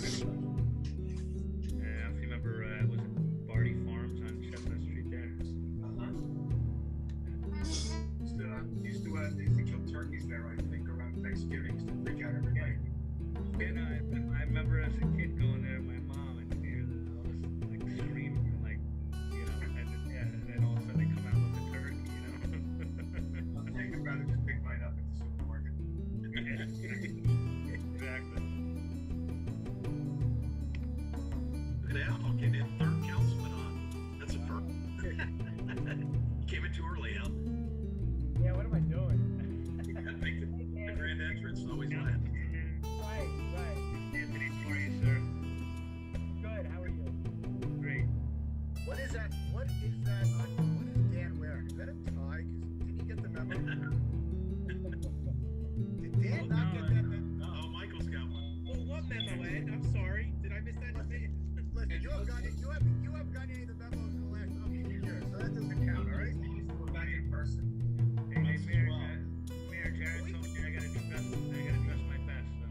If you remember, was it Barty Farms on Chestnut Street there? They used to kill turkeys there, I think, around Thanksgiving. Used to freak out every night. And I remember as a kid going there with my mom and you hear all this like screaming and like, and then all of a sudden they come out with the turkey, I think I'd rather just pick mine up at the supermarket. Exactly. Look at Al, came in third councilman on. That's a perk. Came in too early, Al. Yeah, what am I doing? You gotta make the grand entrance always laugh. Right. Anthony, how are you, sir? Good, how are you? Great. What is that? What is Dan wearing? Is that a tie? Did he get the memo? Did Dan not get that memo? Oh, Michael's got one. Well, what memo, Ed? I'm sorry. Did I miss that? Listen, you haven't gotten any of the memos in the last years, so that doesn't count, all right? We're back in person. Hey, Mayor Jared told me I gotta dress my best, so.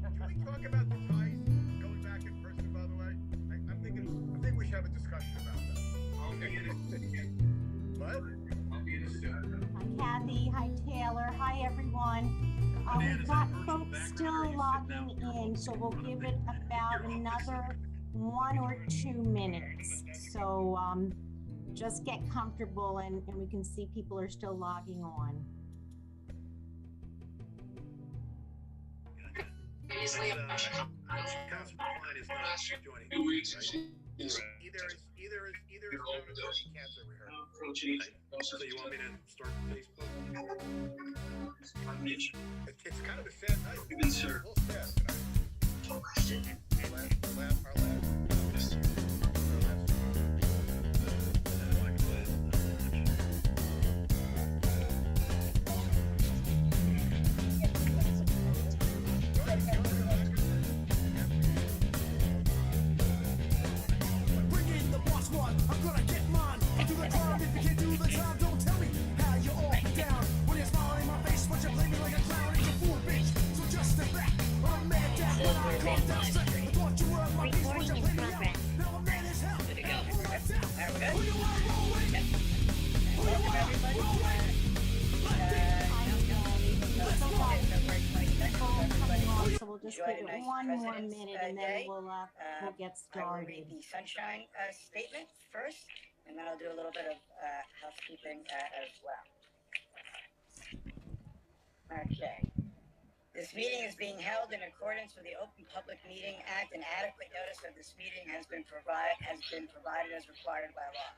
Can we talk about the ties going back in person, by the way? I think we should have a discussion about that. I'll be in it. What? I'll be in it. Hi, Kathy. Hi, Taylor. Hi, everyone. We've got folks still logging in, so we'll give it about another 1 or 2 minutes. So just get comfortable and we can see people are still logging on. Councilman Klein is not joining. Right? Either is he can't over here. So you want me to start Facebook? It's kind of a sad night. A little sad tonight. Our last. Bring in the boss one, I'm gonna get mine. I'll do the crime if you can't do the time. Don't tell me how you're all down. When you're smiling in my face, but you play me like a clown. It's a fool, bitch. So just step back. I'm mad that when I come down straight. I thought you were on my face, but you play me out. Now I'm mad as hell. Who you are, roll with? Who you are, roll with? So we'll just give it 1 more minute and then we'll get I will read started. the sunshine statement first, and then I'll do a little bit of housekeeping as well. Okay. This meeting is being held in accordance with the Open Public Meeting Act, and adequate notice of this meeting has been provided as required by law.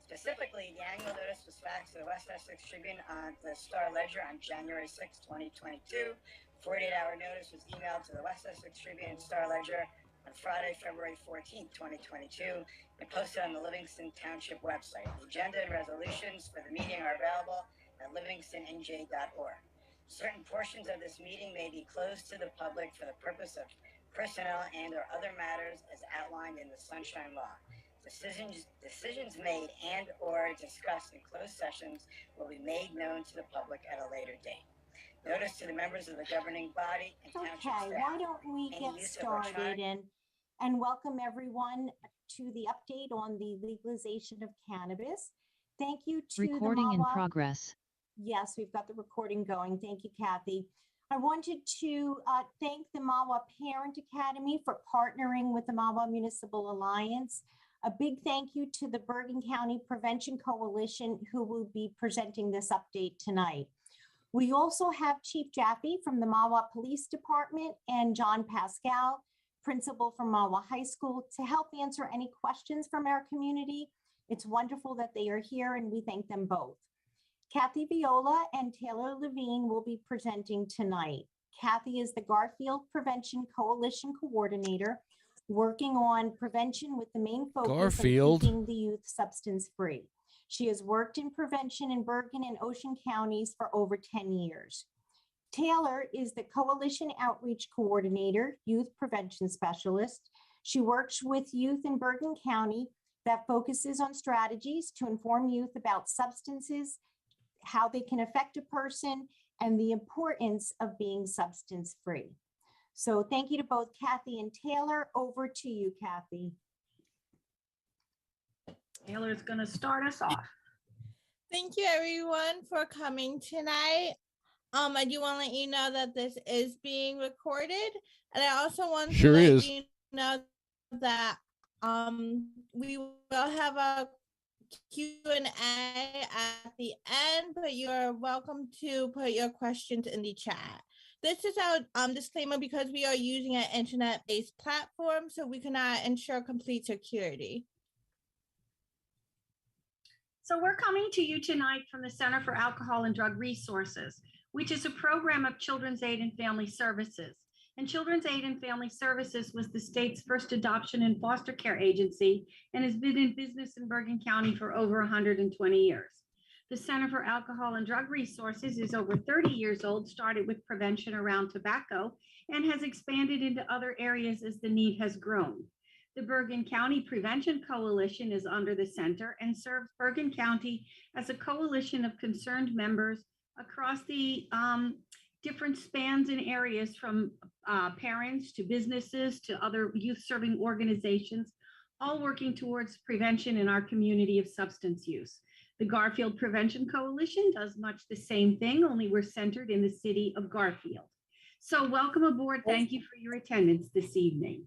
Specifically, the annual notice was faxed to the West Essex Tribune on the Star Ledger on January 6, 2022. 48-hour notice was emailed to the West Essex Tribune and Star Ledger on Friday, February 14, 2022, and posted on the Livingston Township website. The agenda and resolutions for the meeting are available at livingstonNJ.org. Certain portions of this meeting may be closed to the public for the purpose of personnel and/or other matters as outlined in the Sunshine Law. Decisions made and/or discussed in closed sessions will be made known to the public at a later date. Notice to the members of the governing body and township staff. Okay, why don't we get started and welcome everyone to the update on the legalization of cannabis. Thank you to Recording in the MAWA. progress. Yes, we've got the recording going. Thank you, Kathy. I wanted to thank the MAWA Parent Academy for partnering with the MAWA Municipal Alliance. A big thank you to the Bergen County Prevention Coalition, who will be presenting this update tonight. We also have Chief Jaffe from the MAWA Police Department and John Pascal, principal from MAWA High School, to help answer any questions from our community. It's wonderful that they are here and we thank them both. Kathy Viola and Taylor Levine will be presenting tonight. Kathy is the Garfield Prevention Coalition Coordinator, working on prevention with the main focus of keeping the youth substance free. She has worked in prevention in Bergen and Ocean counties for over 10 years. Taylor is the Coalition Outreach Coordinator, Youth Prevention Specialist. She works with youth in Bergen County that focuses on strategies to inform youth about substances, how they can affect a person, and the importance of being substance free. So thank you to both Kathy and Taylor. Over to you, Kathy. Taylor's going to start us off. Thank you everyone for coming tonight. I do want to let you know that this is being recorded, and I also want to let you know that we will have a Q&A at the end, but you are welcome to put your questions in the chat. This is our disclaimer because we are using an internet-based platform, so we cannot ensure complete security. So we're coming to you tonight from the Center for Alcohol and Drug Resources, which is a program of Children's Aid and Family Services. And Children's Aid and Family Services was the state's first adoption and foster care agency and has been in business in Bergen County for over 120 years. The Center for Alcohol and Drug Resources is over 30 years old, started with prevention around tobacco, and has expanded into other areas as the need has grown. The Bergen County Prevention Coalition is under the center and serves Bergen County as a coalition of concerned members across the different spans and areas, from parents to businesses to other youth-serving organizations, all working towards prevention in our community of substance use. The Garfield Prevention Coalition does much the same thing, only we're centered in the city of Garfield. So welcome aboard. Thank you for your attendance this evening.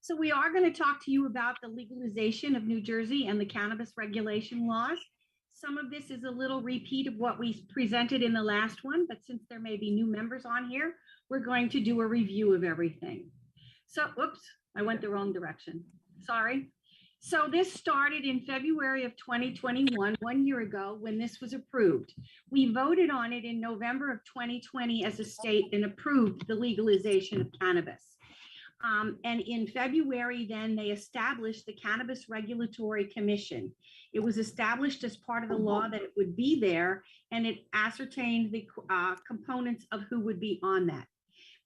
So we are going to talk to you about the legalization of New Jersey and the cannabis regulation laws. Some of this is a little repeat of what we presented in the last one, but since there may be new members on here, we're going to do a review of everything. So, oops, I went the wrong direction. Sorry. So this started in February of 2021, 1 year ago, when this was approved. We voted on it in November of 2020 as a state and approved the legalization of cannabis. And in February, then they established the Cannabis Regulatory Commission. It was established as part of the law that it would be there, and it ascertained the components of who would be on that.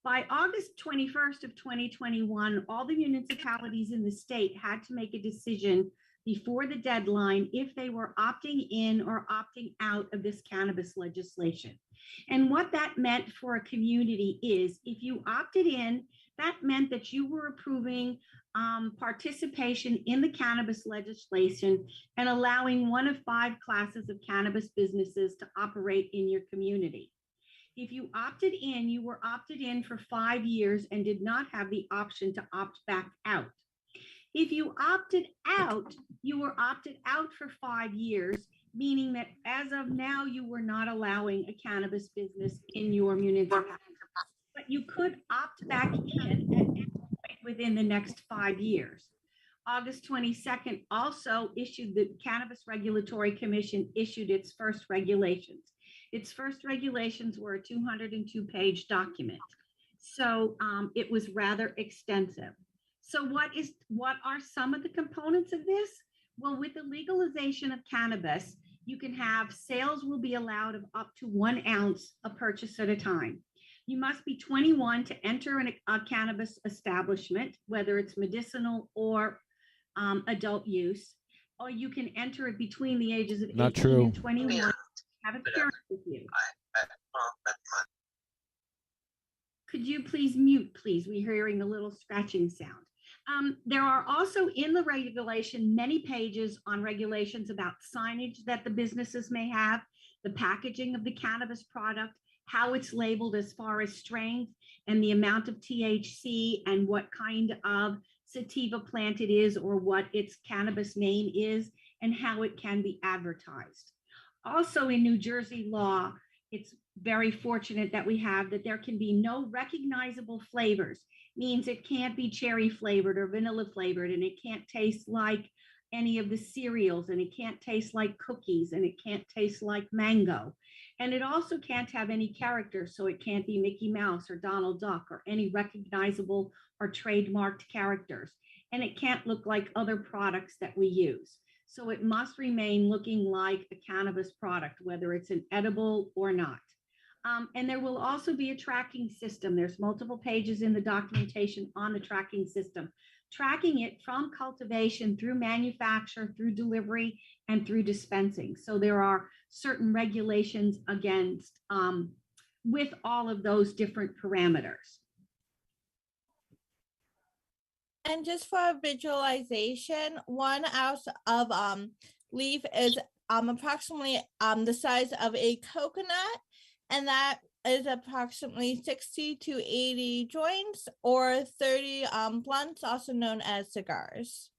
By August 21st of 2021, all the municipalities in the state had to make a decision before the deadline if they were opting in or opting out of this cannabis legislation. And what that meant for a community is, if you opted in, that meant that you were approving participation in the cannabis legislation and allowing one of 5 classes of cannabis businesses to operate in your community. If you opted in, you were opted in for 5 years and did not have the option to opt back out. If you opted out, you were opted out for 5 years, meaning that as of now, you were not allowing a cannabis business in your municipality. But you could opt back in at any point within the next 5 years. August 22nd also issued, the Cannabis Regulatory Commission issued its first regulations. Its first regulations were a 202-page document. So it was rather extensive. So what are some of the components of this? Well, with the legalization of cannabis, you can have sales will be allowed of up to 1 ounce a purchase at a time. You must be 21 to enter a cannabis establishment, whether it's medicinal or adult use, or you can enter it between the ages of 18 and 21. Have a parent with you. Could you please mute, please? We're hearing a little scratching sound. There are also in the regulation many pages on regulations about signage that the businesses may have, the packaging of the cannabis product, how it's labeled as far as strength and the amount of THC and what kind of sativa plant it is or what its cannabis name is and how it can be advertised. Also in New Jersey law, it's very fortunate that we have that there can be no recognizable flavors, means it can't be cherry flavored or vanilla flavored, and it can't taste like any of the cereals, and it can't taste like cookies, and it can't taste like mango. And it also can't have any characters, so it can't be Mickey Mouse or Donald Duck or any recognizable or trademarked characters. And it can't look like other products that we use. So it must remain looking like a cannabis product, whether it's an edible or not. And there will also be a tracking system. There's multiple pages in the documentation on the tracking system, tracking it from cultivation through manufacture, through delivery, and through dispensing. So there are certain regulations against with all of those different parameters. And just for visualization, 1 ounce of leaf is approximately the size of a coconut, and that is approximately 60 to 80 joints or 30 blunts, also known as cigars.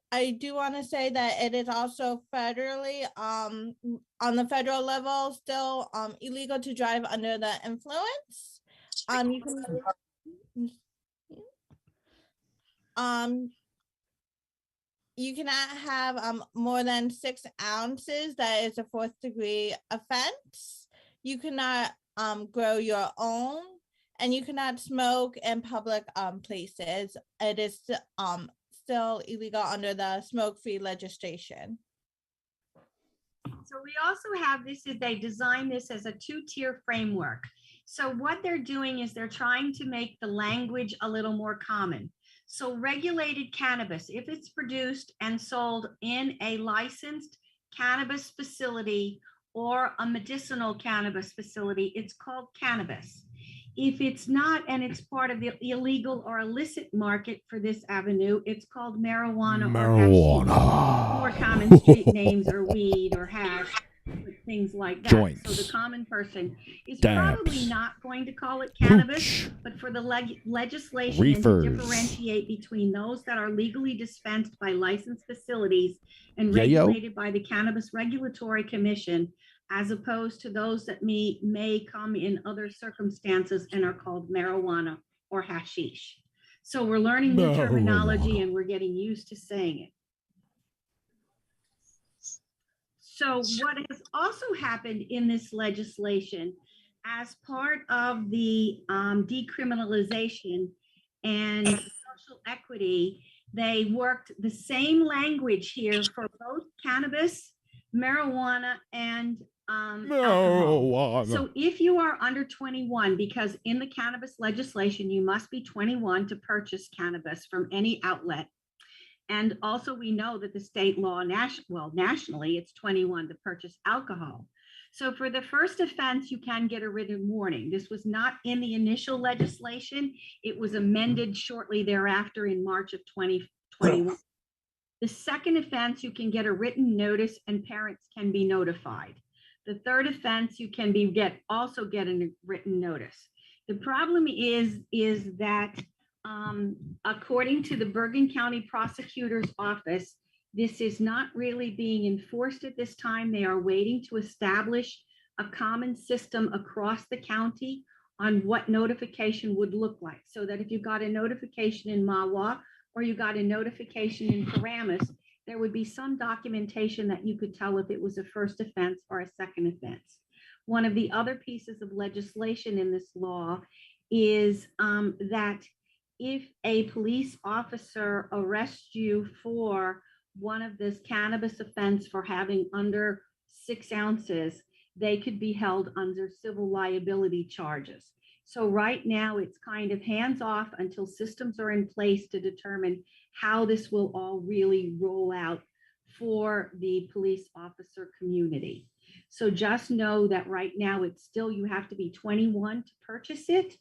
I do want to say that it is also federally, on the federal level, still illegal to drive under the influence. You can you cannot have more than 6 ounces. That is a 4th degree offense. You cannot grow your own, and you cannot smoke in public places. It is still illegal under the smoke-free legislation. So we also have this, is they designed this as a 2-tier framework. So what they're doing is they're trying to make the language a little more common. So regulated cannabis, if it's produced and sold in a licensed cannabis facility or a medicinal cannabis facility, it's called cannabis. If it's not, and it's part of the illegal or illicit market for this avenue, it's called marijuana. Or hashish. More common street names are weed or hash, things like that. Joints. So the common person is Dabs. probably not going to call it cannabis, Hooch. but for the legislation Reefers. and to differentiate between those that are legally dispensed by licensed facilities and Yayo. regulated by the Cannabis Regulatory Commission, as opposed to those that may come in other circumstances and are called marijuana or hashish. So we're learning new terminology and we're getting used to saying it. So what has also happened in this legislation, as part of the decriminalization and social equity, they worked the same language here for both cannabis, marijuana, and alcohol. So if you are under 21, because in the cannabis legislation, you must be 21 to purchase cannabis from any outlet. And also we know that the state law, nationally, it's 21 to purchase alcohol. So for the first offense, you can get a written warning. This was not in the initial legislation. It was amended shortly thereafter in March of 2021. The second offense, you can get a written notice and parents can be notified. The third offense, you can also get a written notice. The problem is that according to the Bergen County Prosecutor's Office, this is not really being enforced at this time. They are waiting to establish a common system across the county on what notification would look like. So that if you got a notification in Mahwah or you got a notification in Paramus, there would be some documentation that you could tell if it was a first offense or a second offense. One of the other pieces of legislation in this law is that if a police officer arrests you for one of this cannabis offense for having under 6 ounces, they could be held under civil liability charges. So right now it's kind of hands off until systems are in place to determine how this will all really roll out for the police officer community. So just know that right now it's still, you have to be 21 to purchase it,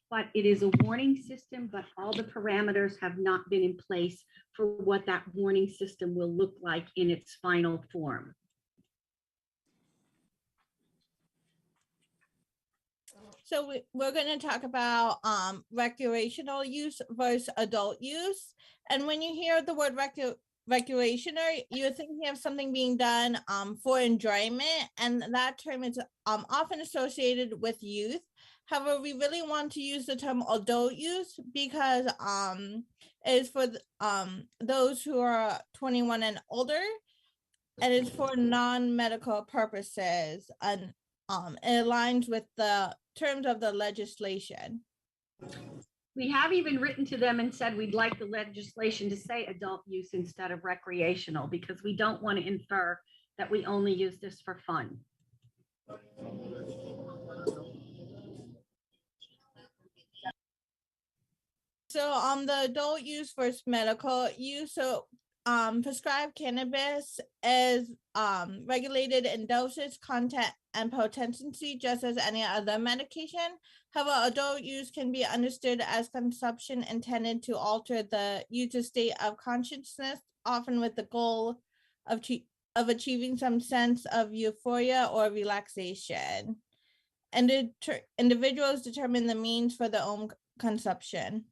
but it is a warning system, but all the parameters have not been in place for what that warning system will look like in its final form. So we're going to talk about recreational use versus adult use. And when you hear the word recreational, you're thinking of something being done for enjoyment, and that term is often associated with youth. However, we really want to use the term adult use because it is for those who are 21 and older, and it's for non-medical purposes, and it aligns with the terms of the legislation. We have even written to them and said we'd like the legislation to say adult use instead of recreational, because we don't want to infer that we only use this for fun. So the adult use versus medical use. So prescribed cannabis is regulated in dosage, content, and potency, just as any other medication. However, adult use can be understood as consumption intended to alter the user's state of consciousness, often with the goal of achieving some sense of euphoria or relaxation. And individuals determine the means for their own consumption.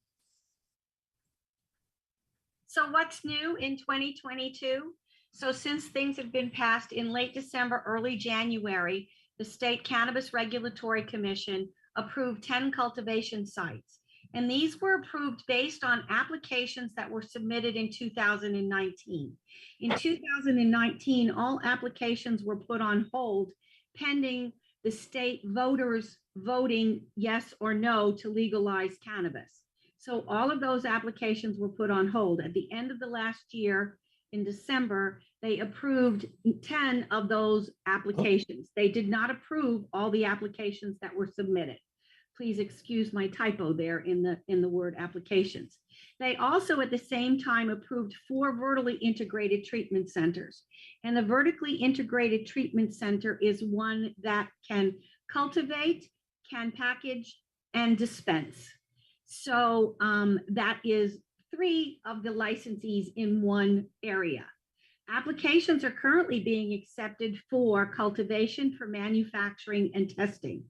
So what's new in 2022? So since things have been passed in late December, early January, the State Cannabis Regulatory Commission approved 10 cultivation sites. And these were approved based on applications that were submitted in 2019. In 2019, all applications were put on hold pending the state voters voting yes or no to legalize cannabis. So all of those applications were put on hold. At the end of the last year, in December, they approved 10 of those applications. They did not approve all the applications that were submitted. Please excuse my typo there in the word applications. They also at the same time approved 4 vertically integrated treatment centers. And the vertically integrated treatment center is one that can cultivate, can package, and dispense. So that is 3 of the licensees in one area. Applications are currently being accepted for cultivation, for manufacturing, and testing.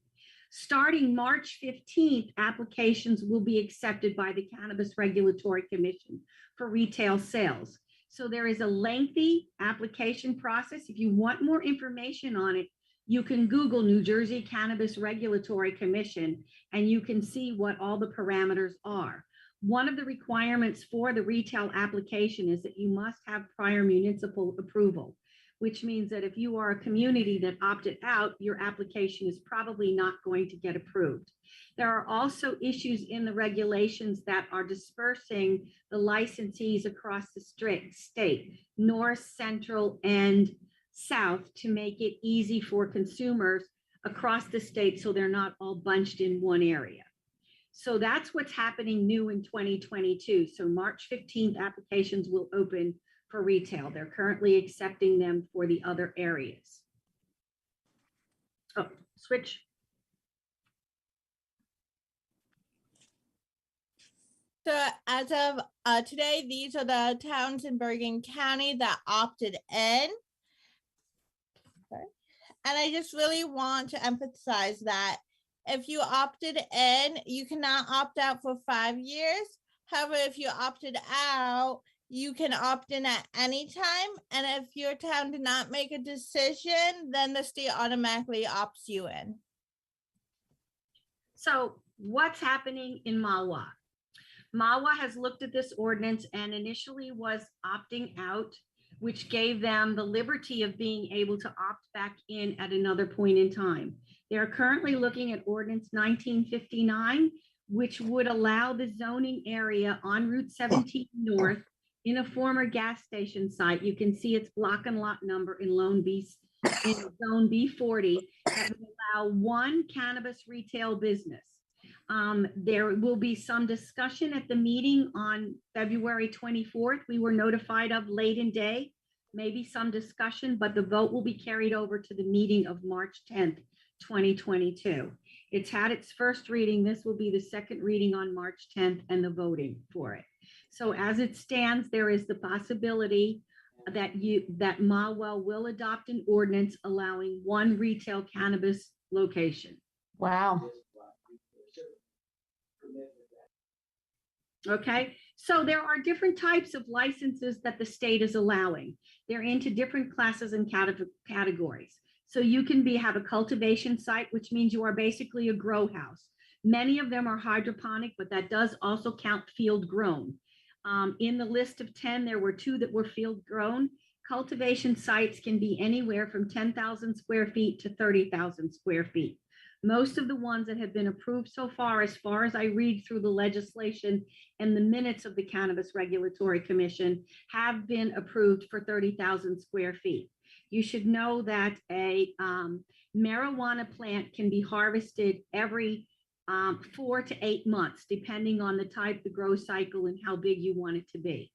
Starting March 15th, applications will be accepted by the Cannabis Regulatory Commission for retail sales. So there is a lengthy application process. If you want more information on it, you can Google New Jersey Cannabis Regulatory Commission and you can see what all the parameters are. One of the requirements for the retail application is that you must have prior municipal approval, which means that if you are a community that opted out, your application is probably not going to get approved. There are also issues in the regulations that are dispersing the licensees across the state, north, central, and south, to make it easy for consumers across the state so they're not all bunched in one area. So that's what's happening new in 2022. So March 15th, applications will open for retail. They're currently accepting them for the other areas. Oh, switch. So as of today, these are the towns in Bergen County that opted in. Okay. And I just really want to emphasize that if you opted in, you cannot opt out for 5 years. However, if you opted out, you can opt in at any time. And if your town did not make a decision, then the state automatically opts you in. So what's happening in Mahwah? Mahwah has looked at this ordinance and initially was opting out, which gave them the liberty of being able to opt back in at another point in time. They're currently looking at ordinance 1959, which would allow the zoning area on Route 17 North in a former gas station site. You can see its block and lot number in Zone B40 that would allow one cannabis retail business. There will be some discussion at the meeting on February 24th. We were notified of late in day, maybe some discussion, but the vote will be carried over to the meeting of March 10th, 2022. It's had its first reading. This will be the second reading on March 10th and the voting for it. So as it stands, there is the possibility that Mahwah will adopt an ordinance allowing one retail cannabis location. Wow. Okay, so there are different types of licenses that the state is allowing. They're into different classes and categories. So you can have a cultivation site, which means you are basically a grow house. Many of them are hydroponic, but that does also count field grown. In the list of 10, there were 2 that were field grown. Cultivation sites can be anywhere from 10,000 square feet to 30,000 square feet. Most of the ones that have been approved so far as I read through the legislation and the minutes of the Cannabis Regulatory Commission, have been approved for 30,000 square feet. You should know that a marijuana plant can be harvested every 4 to 8 months, depending on the type, the grow cycle, and how big you want it to be.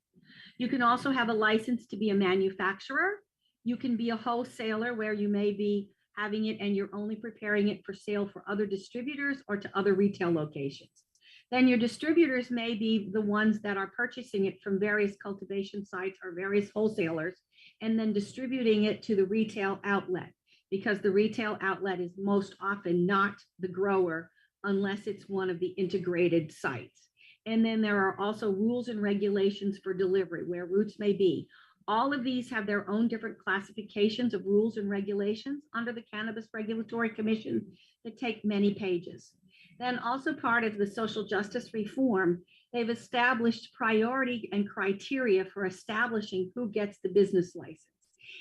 You can also have a license to be a manufacturer. You can be a wholesaler where you may be having it and you're only preparing it for sale for other distributors or to other retail locations. Then your distributors may be the ones that are purchasing it from various cultivation sites or various wholesalers and then distributing it to the retail outlet, because the retail outlet is most often not the grower unless it's one of the integrated sites. And then there are also rules and regulations for delivery where routes may be. All of these have their own different classifications of rules and regulations under the Cannabis Regulatory Commission that take many pages. Then also part of the social justice reform, they've established priority and criteria for establishing who gets the business license.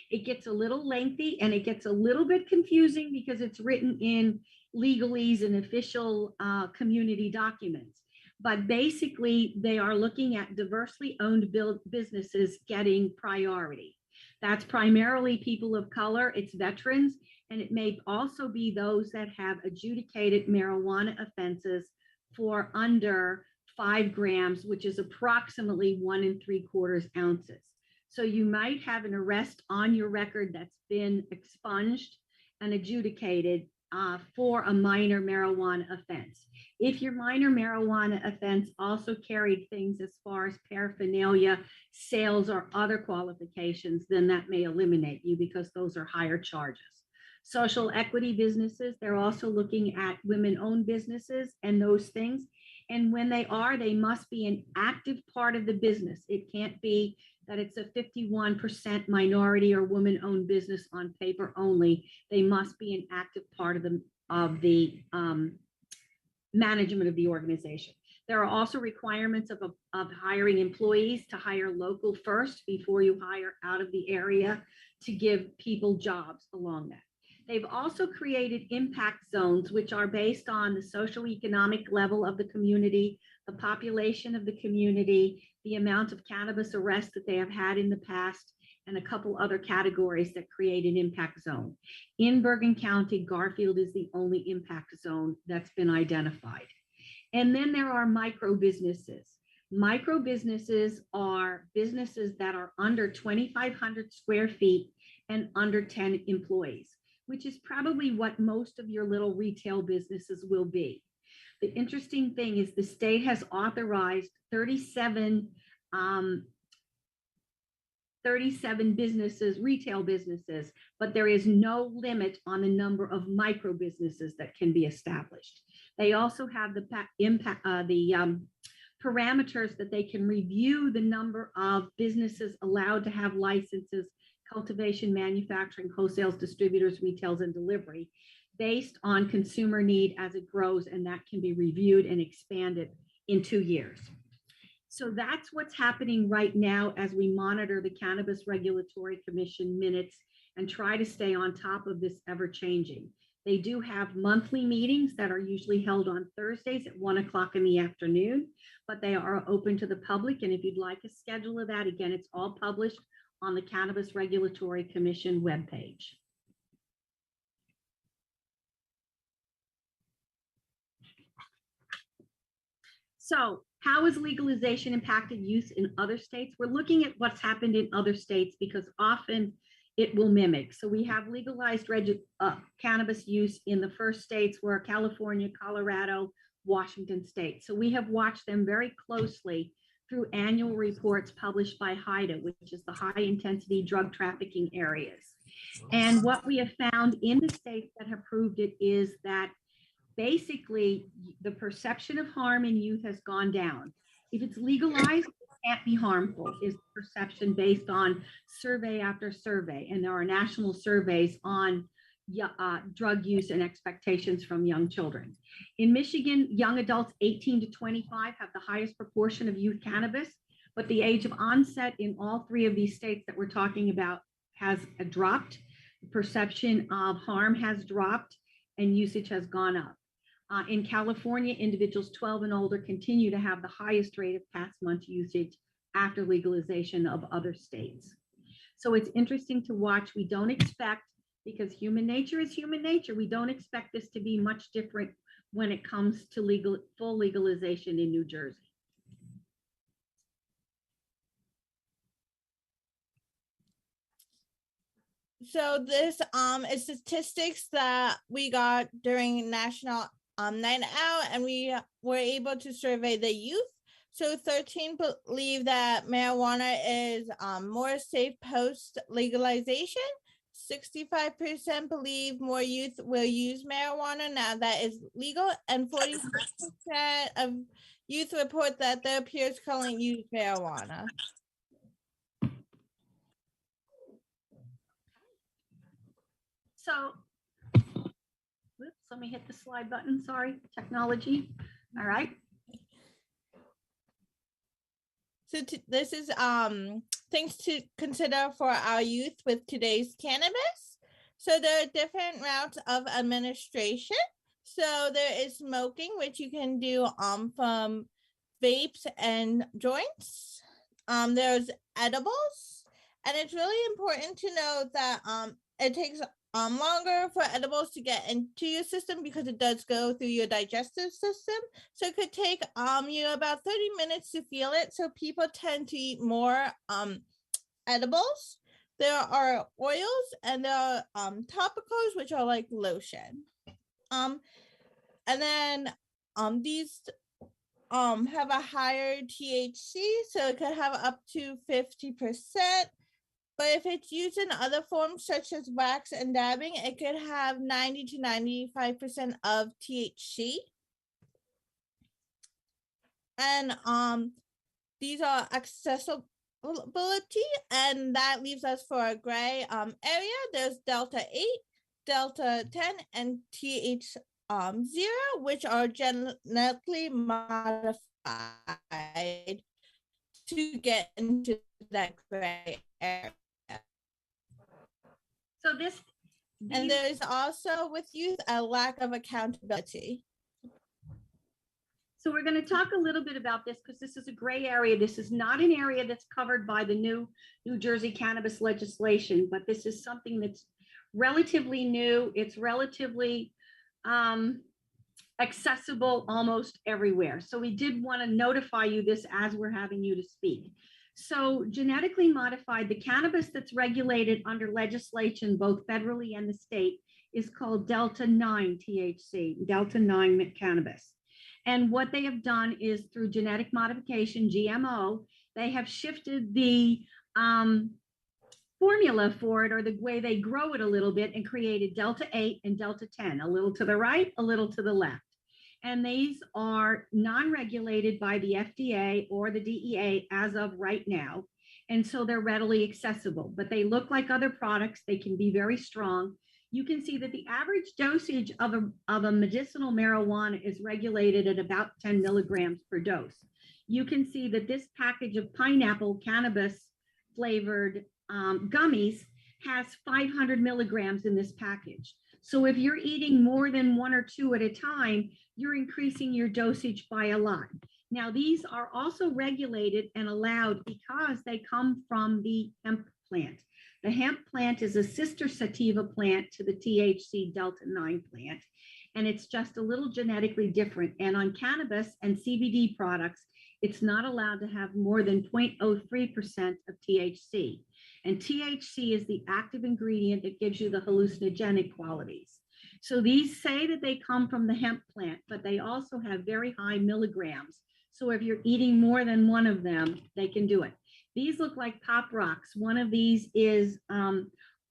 It gets a little lengthy and it gets a little bit confusing because it's written in legalese and official community documents. But basically, they are looking at diversely owned businesses getting priority. That's primarily people of color, it's veterans, and it may also be those that have adjudicated marijuana offenses for under 5 grams, which is approximately 1 3/4 ounces. So you might have an arrest on your record that's been expunged and adjudicated for a minor marijuana offense. If your minor marijuana offense also carried things as far as paraphernalia, sales, or other qualifications, then that may eliminate you because those are higher charges. Social equity businesses, they're also looking at women-owned businesses and those things. And when they must be an active part of the business. It can't be that it's a 51% minority or woman-owned business on paper only. They must be an active part of the management of the organization. There are also requirements of hiring employees to hire local first before you hire out of the area to give people jobs along that. They've also created impact zones, which are based on the socioeconomic level of the community, the population of the community, the amount of cannabis arrests that they have had in the past, and a couple other categories that create an impact zone. In Bergen County, Garfield is the only impact zone that's been identified. And then there are micro businesses. Micro businesses are businesses that are under 2,500 square feet and under 10 employees, which is probably what most of your little retail businesses will be. The interesting thing is the state has authorized 37 businesses, retail businesses, but there is no limit on the number of micro businesses that can be established. They also have the parameters that they can review the number of businesses allowed to have licenses, cultivation, manufacturing, wholesales, distributors, retails, and delivery based on consumer need as it grows, and that can be reviewed and expanded in 2 years. So that's what's happening right now as we monitor the Cannabis Regulatory Commission minutes and try to stay on top of this ever-changing. They do have monthly meetings that are usually held on Thursdays at 1 o'clock in the afternoon, but they are open to the public. And if you'd like a schedule of that, again, it's all published on the Cannabis Regulatory Commission webpage. So how has legalization impacted use in other states? We're looking at what's happened in other states because often it will mimic. So we have legalized cannabis use in the first states were California, Colorado, Washington State. So we have watched them very closely through annual reports published by HIDA, which is the high intensity drug trafficking areas. And what we have found in the states that have proved it is that basically the perception of harm in youth has gone down. If it's legalized, it can't be harmful, is the perception based on survey after survey. And there are national surveys on drug use and expectations from young children. In Michigan, young adults 18 to 25 have the highest proportion of youth cannabis, but the age of onset in all 3 of these states that we're talking about has dropped. The perception of harm has dropped and usage has gone up. In California, individuals 12 and older continue to have the highest rate of past month usage after legalization of other states. So it's interesting to watch. We don't expect, because human nature is human nature, we don't expect this to be much different when it comes to full legalization in New Jersey. So this is statistics that we got during National Night Out, and we were able to survey the youth. So 13 believe that marijuana is more safe post legalization. 65% believe more youth will use marijuana now that is legal, and 46% of youth report that their peers currently use marijuana. So, whoops, let me hit the slide button. Sorry, technology. All right. So this is things to consider for our youth with today's cannabis. So there are different routes of administration. So there is smoking, which you can do from vapes and joints. There's edibles, and it's really important to know that it takes longer for edibles to get into your system because it does go through your digestive system. So it could take you about 30 minutes to feel it. So people tend to eat more edibles. There are oils and there are topicals, which are like lotion. And then these have a higher THC, so it could have up to 50%. But if it's used in other forms such as wax and dabbing, it could have 90 to 95% of THC. And these are accessibility, and that leaves us for a gray area. There's Delta 8, Delta 10, and TH 0, which are genetically modified to get into that gray area. So and there's also with youth a lack of accountability. So we're going to talk a little bit about this because this is a gray area. This is not an area that's covered by the new New Jersey cannabis legislation, but this is something that's relatively new. It's relatively accessible almost everywhere. So we did want to notify you this as we're having you to speak. So genetically modified, the cannabis that's regulated under legislation, both federally and the state, is called Delta 9 THC, Delta 9 cannabis. And what they have done is through genetic modification, GMO, they have shifted the formula for it, or the way they grow it a little bit, and created Delta 8 and Delta 10, a little to the right, a little to the left. And these are non-regulated by the FDA or the DEA as of right now. And so they're readily accessible, but they look like other products. They can be very strong. You can see that the average dosage of a medicinal marijuana is regulated at about 10 milligrams per dose. You can see that this package of pineapple cannabis flavored gummies has 500 milligrams in this package. So if you're eating more than one or two at a time, you're increasing your dosage by a lot. Now, these are also regulated and allowed because they come from the hemp plant. The hemp plant is a sister sativa plant to the THC Delta 9 plant, and it's just a little genetically different. And on cannabis and CBD products, it's not allowed to have more than 0.03% of THC. And THC is the active ingredient that gives you the hallucinogenic qualities. So these say that they come from the hemp plant, but they also have very high milligrams. So if you're eating more than one of them, they can do it. These look like Pop Rocks. One of these is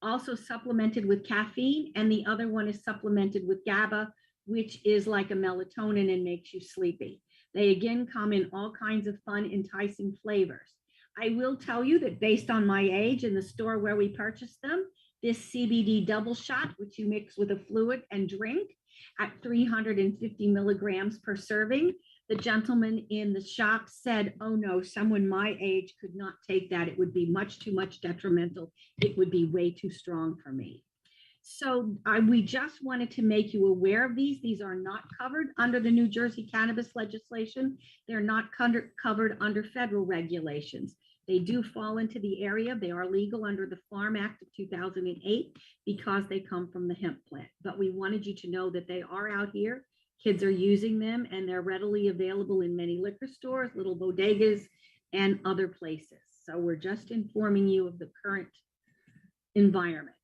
also supplemented with caffeine, and the other one is supplemented with GABA, which is like a melatonin and makes you sleepy. They again come in all kinds of fun, enticing flavors. I will tell you that based on my age in the store where we purchased them, this CBD double shot, which you mix with a fluid and drink at 350 milligrams per serving, the gentleman in the shop said, oh no, someone my age could not take that. It would be much too much detrimental. It would be way too strong for me. So we just wanted to make you aware of these. These are not covered under the New Jersey cannabis legislation. They're not covered under federal regulations. They do fall into the area. They are legal under the Farm Act of 2008 because they come from the hemp plant. But we wanted you to know that they are out here. Kids are using them, and they're readily available in many liquor stores, little bodegas, and other places. So we're just informing you of the current environment.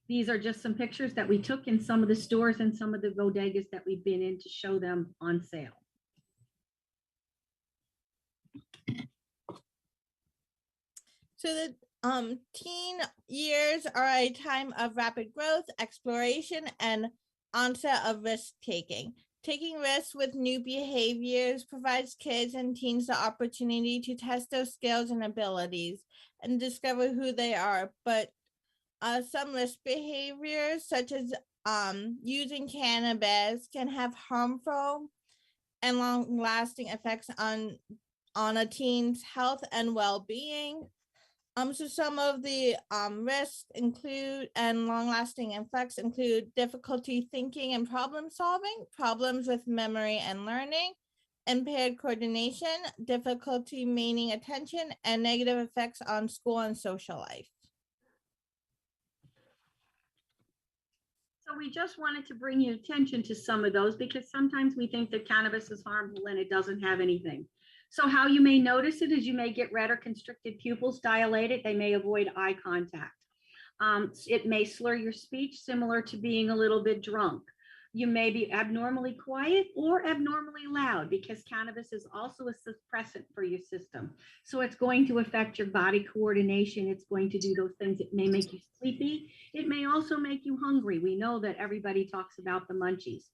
These are just some pictures that we took in some of the stores and some of the bodegas that we've been in to show them on sale. So the teen years are a time of rapid growth, exploration, and onset of risk taking. Taking risks with new behaviors provides kids and teens the opportunity to test their skills and abilities and discover who they are. But some risk behaviors, such as using cannabis, can have harmful and long-lasting effects on a teen's health and well-being. So some of the risks include and long-lasting effects include difficulty thinking and problem solving, problems with memory and learning, impaired coordination, difficulty maintaining attention, and negative effects on school and social life. So we just wanted to bring your attention to some of those because sometimes we think that cannabis is harmful and it doesn't have anything. So how you may notice it is you may get red or constricted pupils dilated. They may avoid eye contact. It may slur your speech, similar to being a little bit drunk. You may be abnormally quiet or abnormally loud because cannabis is also a suppressant for your system. So it's going to affect your body coordination. It's going to do those things. It may make you sleepy. It may also make you hungry. We know that everybody talks about the munchies.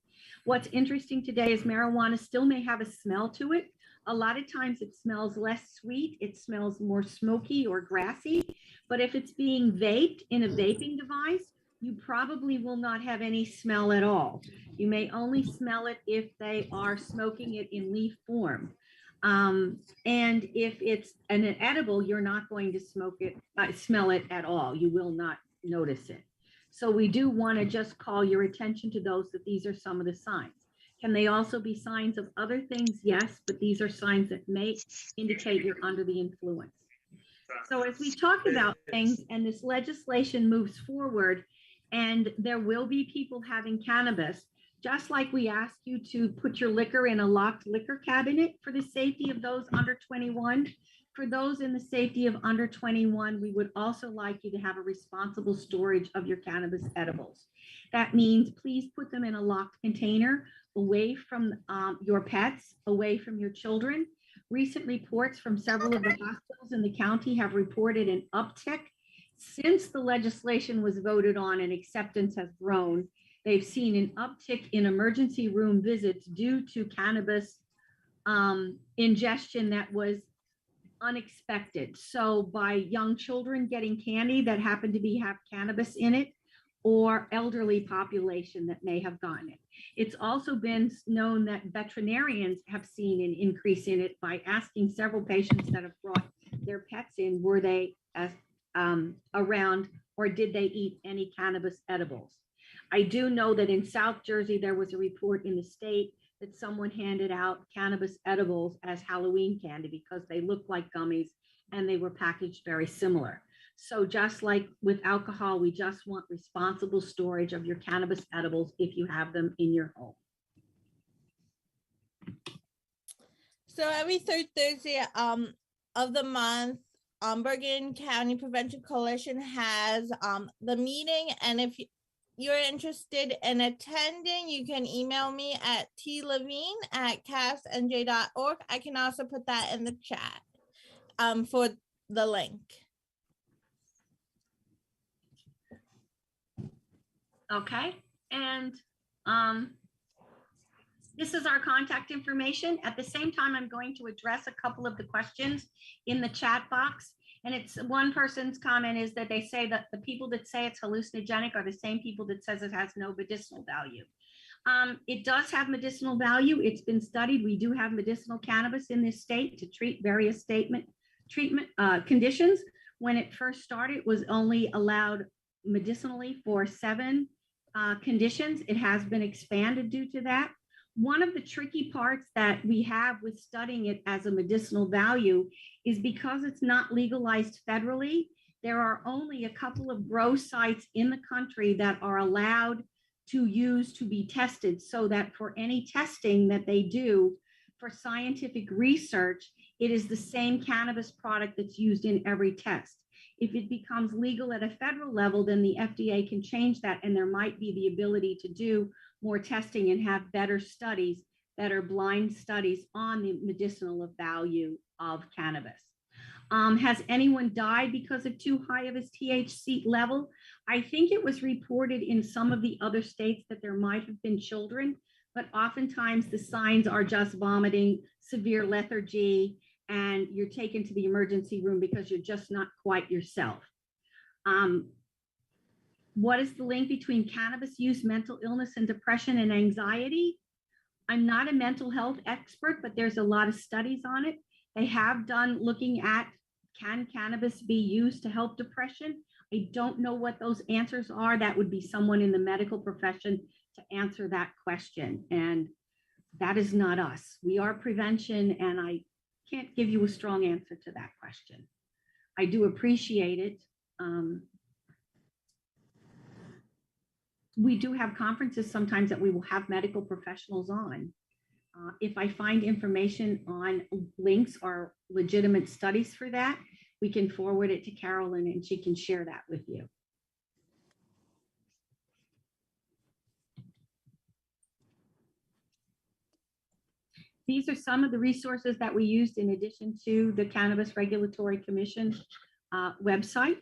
What's interesting today is marijuana still may have a smell to it. A lot of times it smells less sweet. It smells more smoky or grassy. But if it's being vaped in a vaping device, you probably will not have any smell at all. You may only smell it if they are smoking it in leaf form. And if it's an edible, you're not going to smell it at all. You will not notice it. So we do want to just call your attention to those, that these are some of the signs. Can they also be signs of other things? Yes, but these are signs that may indicate you're under the influence. So as we talk about things and this legislation moves forward, and there will be people having cannabis, just like we ask you to put your liquor in a locked liquor cabinet for the safety of those under 21. For those in the safety of under 21, we would also like you to have a responsible storage of your cannabis edibles. That means please put them in a locked container away from your pets, away from your children. Recent reports from several of the hospitals in the county have reported an uptick. Since the legislation was voted on and acceptance has grown, they've seen an uptick in emergency room visits due to cannabis ingestion that was unexpected. So by young children getting candy that happened to have cannabis in it, or elderly population that may have gotten it. It's also been known that veterinarians have seen an increase in it by asking several patients that have brought their pets in, were they around or did they eat any cannabis edibles? I do know that in South Jersey, there was a report in the state that someone handed out cannabis edibles as Halloween candy because they looked like gummies and they were packaged very similar. So just like with alcohol, we just want responsible storage of your cannabis edibles if you have them in your home. So every third Thursday of the month, Bergen County Prevention Coalition has the meeting. And if you're interested in attending, you can email me at tlevine@castnj.org. I can also put that in the chat for the link. Okay, and this is our contact information. At the same time, I'm going to address a couple of the questions in the chat box. And it's one person's comment is that they say that the people that say it's hallucinogenic are the same people that says it has no medicinal value. It does have medicinal value. It's been studied. We do have medicinal cannabis in this state to treat various treatment conditions. When it first started, it was only allowed medicinally for 7 conditions. It has been expanded due to that. One of the tricky parts that we have with studying it as a medicinal value is because it's not legalized federally, there are only a couple of grow sites in the country that are allowed to use to be tested, so that for any testing that they do for scientific research, it is the same cannabis product that's used in every test. If it becomes legal at a federal level, then the FDA can change that, and there might be the ability to do more testing and have better studies, better blind studies on the medicinal value of cannabis. Has anyone died because of too high of a THC level? I think it was reported in some of the other states that there might have been children, but oftentimes the signs are just vomiting, severe lethargy, and you're taken to the emergency room because you're just not quite yourself. What is the link between cannabis use, mental illness, and depression and anxiety? I'm not a mental health expert, but there's a lot of studies on it. They have done looking at, can cannabis be used to help depression? I don't know what those answers are. That would be someone in the medical profession to answer that question. And that is not us. We are prevention, and I can't give you a strong answer to that question. I do appreciate it. We do have conferences sometimes that we will have medical professionals on. If I find information on links or legitimate studies for that, we can forward it to Carolyn and she can share that with you. These are some of the resources that we used in addition to the Cannabis Regulatory Commission website.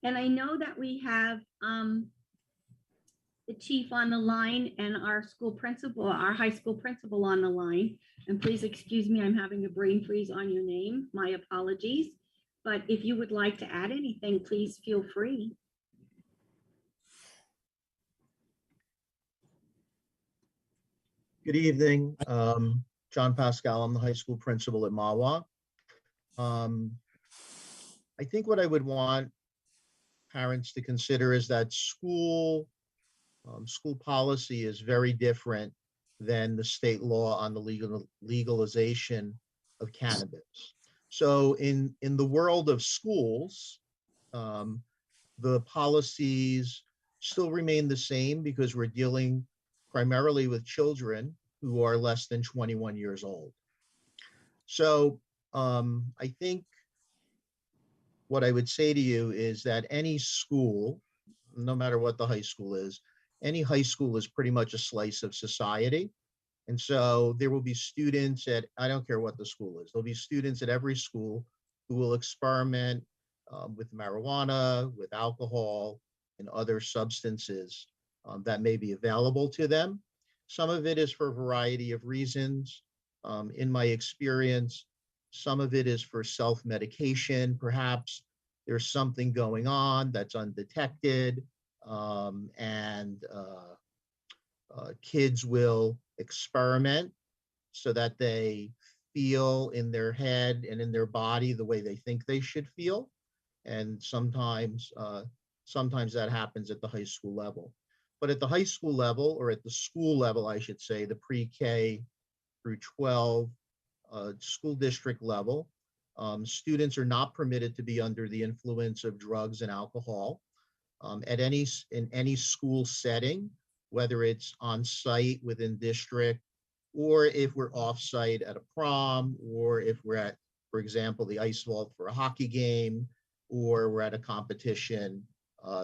And I know that we have the chief on the line and our school principal, our high school principal on the line. And please excuse me, I'm having a brain freeze on your name. My apologies. But if you would like to add anything, please feel free. Good evening. John Pascal, I'm the high school principal at Mahwah. I think what I would want parents to consider is that school policy is very different than the state law on the legalization of cannabis. So in the world of schools, the policies still remain the same because we're dealing primarily with children who are less than 21 years old. So I think what I would say to you is that any school, no matter what the high school is, any high school is pretty much a slice of society. And so there will be students at, I don't care what the school is, there'll be students at every school who will experiment with marijuana, with alcohol, and other substances that may be available to them. Some of it is for a variety of reasons. In my experience, some of it is for self-medication. Perhaps there's something going on that's undetected, and kids will experiment so that they feel in their head and in their body the way they think they should feel. And sometimes that happens at the high school level. But at the high school level, or at the school level, I should say, the pre-K through 12 school district level, students are not permitted to be under the influence of drugs and alcohol in any school setting, whether it's on site within district, or if we're off site at a prom, or if we're at, for example, the ice vault for a hockey game, or we're at a competition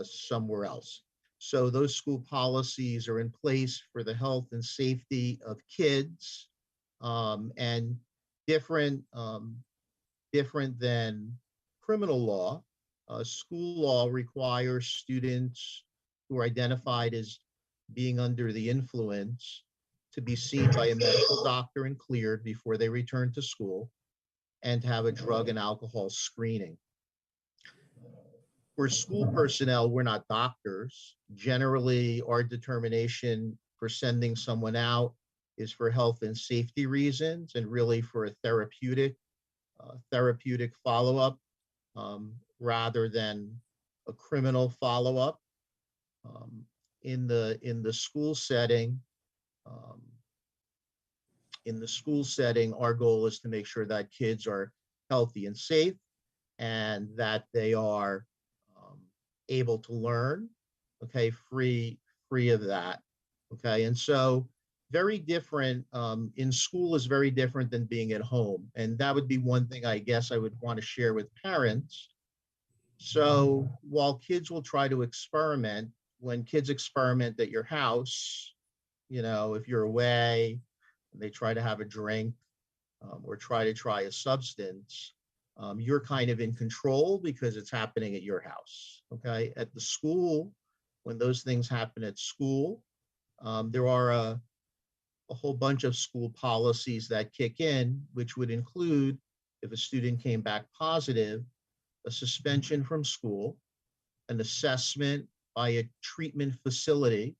somewhere else. So those school policies are in place for the health and safety of kids, and different than criminal law. School law requires students who are identified as being under the influence to be seen by a medical doctor and cleared before they return to school, and to have a drug and alcohol screening. For school personnel, we're not doctors. Generally, our determination for sending someone out is for health and safety reasons, and really for a therapeutic follow-up, rather than a criminal follow-up. In the school setting, our goal is to make sure that kids are healthy and safe, and that they are able to learn, okay, free free of that. Okay, and so very different in school is very different than being at home. And that would be one thing I guess I would want to share with parents. So while kids will try to experiment, when kids experiment at your house, you know, if you're away, they try to have a drink or try a substance, you're kind of in control because it's happening at your house. Okay, at the school, when those things happen at school, there are a whole bunch of school policies that kick in, which would include, if a student came back positive, a suspension from school, an assessment by a treatment facility,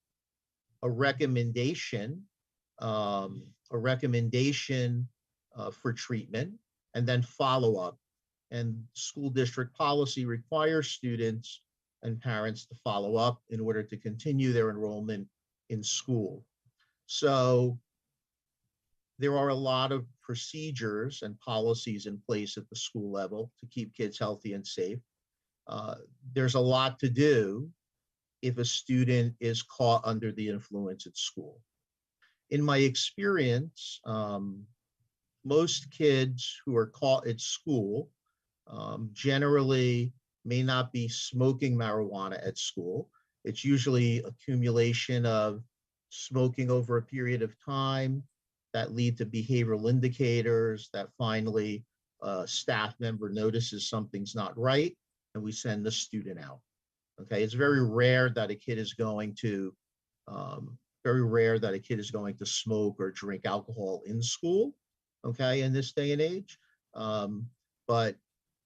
a recommendation, for treatment, and then follow-up. And school district policy requires students and parents to follow up in order to continue their enrollment in school. So there are a lot of procedures and policies in place at the school level to keep kids healthy and safe. There's a lot to do if a student is caught under the influence at school. In my experience, most kids who are caught at school generally may not be smoking marijuana at school. It's usually accumulation of smoking over a period of time that lead to behavioral indicators that finally a staff member notices something's not right and we send the student out. Okay, it's very rare that a kid is going to smoke or drink alcohol in school. Okay, in this day and age, but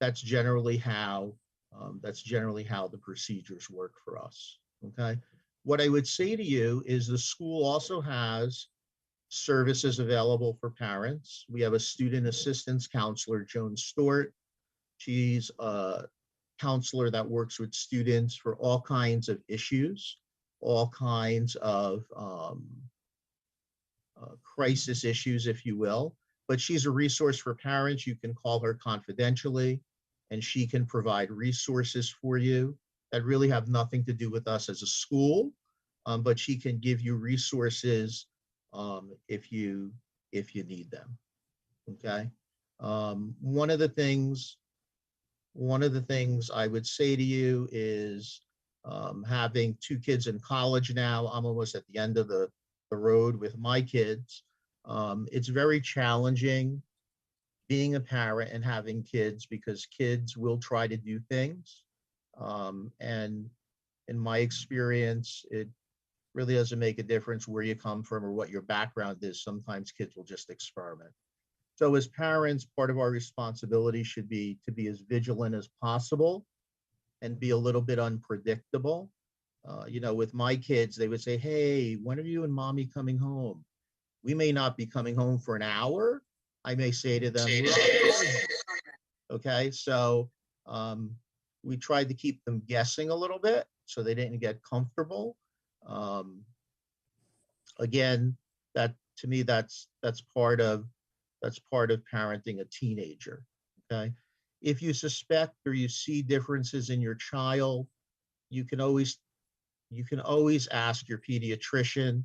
that's generally how the procedures work for us. Okay, what I would say to you is the school also has services available for parents. We have a student assistance counselor, Joan Stewart. She's a counselor that works with students for all kinds of issues, all kinds of crisis issues, if you will. But she's a resource for parents. You can call her confidentially, and she can provide resources for you that really have nothing to do with us as a school, but she can give you resources if you need them. Okay. One of the things I would say to you is having two kids in college now. I'm almost at the end of the road with my kids. It's very challenging being a parent and having kids because kids will try to do things. And in my experience, it really doesn't make a difference where you come from or what your background is. Sometimes kids will just experiment. So as parents, part of our responsibility should be to be as vigilant as possible and be a little bit unpredictable. You know, with my kids, they would say, hey, when are you and mommy coming home? We may not be coming home for an hour. I may say to them, okay, so we tried to keep them guessing a little bit so they didn't get comfortable. Again, that to me, that's part of parenting a teenager. Okay, if you suspect or you see differences in your child, you can always ask your pediatrician.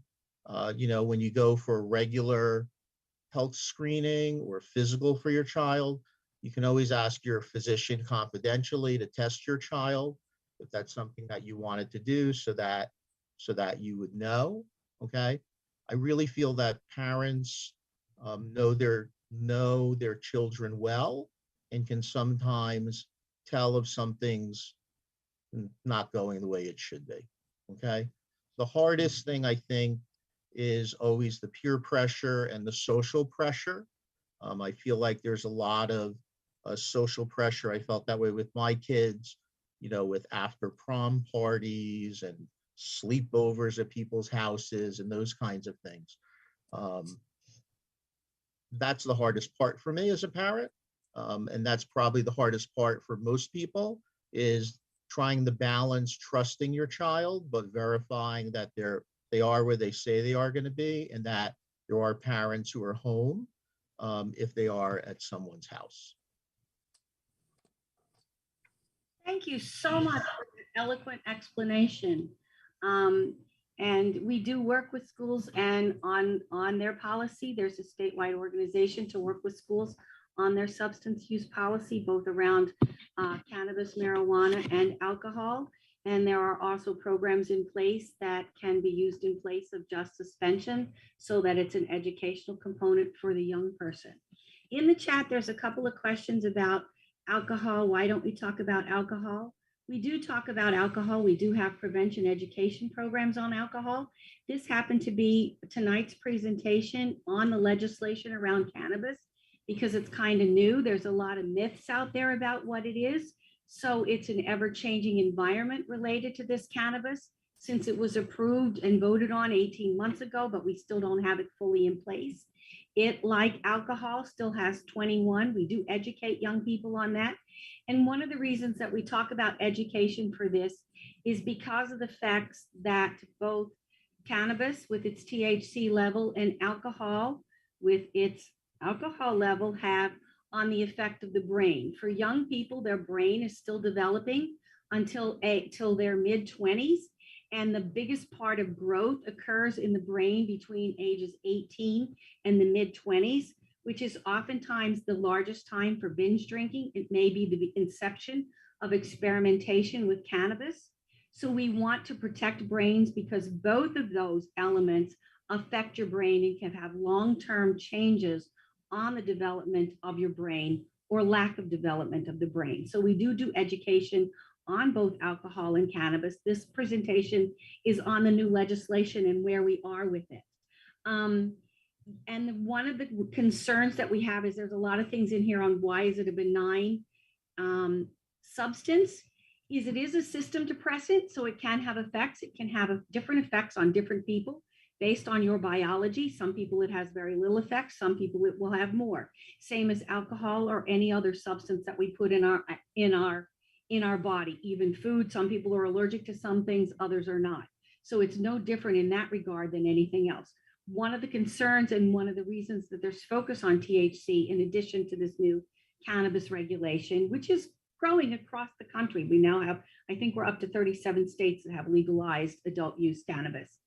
You know, when you go for a regular health screening or physical for your child, you can always ask your physician confidentially to test your child if that's something that you wanted to do, so that you would know. Okay, I really feel that parents know their children well and can sometimes tell if something's not going the way it should be. Okay, the hardest thing I think is always the peer pressure and the social pressure. I feel like there's a lot of social pressure. I felt that way with my kids, you know, with after prom parties and sleepovers at people's houses and those kinds of things. That's the hardest part for me as a parent. And that's probably the hardest part for most people, is trying to balance trusting your child, but verifying that they are where they say they are going to be, and that there are parents who are home if they are at someone's house. Thank you so much for the eloquent explanation. And we do work with schools and on their policy. There's a statewide organization to work with schools on their substance use policy, both around cannabis, marijuana, and alcohol. And there are also programs in place that can be used in place of just suspension so that it's an educational component for the young person. In the chat, there's a couple of questions about alcohol. Why don't we talk about alcohol? We do talk about alcohol. We do have prevention education programs on alcohol. This happened to be tonight's presentation on the legislation around cannabis because it's kind of new. There's a lot of myths out there about what it is. So it's an ever-changing environment related to this cannabis since it was approved and voted on 18 months ago, but we still don't have it fully in place. It, like alcohol, still has 21. We do educate young people on that. And one of the reasons that we talk about education for this is because of the facts that both cannabis with its THC level and alcohol with its alcohol level have on the effect of the brain. For young people, their brain is still developing until their mid-20s. And the biggest part of growth occurs in the brain between ages 18 and the mid-20s, which is oftentimes the largest time for binge drinking. It may be the inception of experimentation with cannabis. So we want to protect brains because both of those elements affect your brain and can have long-term changes on the development of your brain or lack of development of the brain. So we do education on both alcohol and cannabis. This presentation is on the new legislation and where we are with it. And one of the concerns that we have is there's a lot of things in here on why is it a benign substance. It is a system depressant, so it can have effects. It can have different effects on different people based on your biology. Some people it has very little effects. Some people it will have more. Same as alcohol or any other substance that we put in our body, even food. Some people are allergic to some things, others are not. So it's no different in that regard than anything else. One of the concerns and one of the reasons that there's focus on THC, in addition to this new cannabis regulation, which is growing across the country. We now have, I think we're up to 37 states that have legalized adult use cannabis,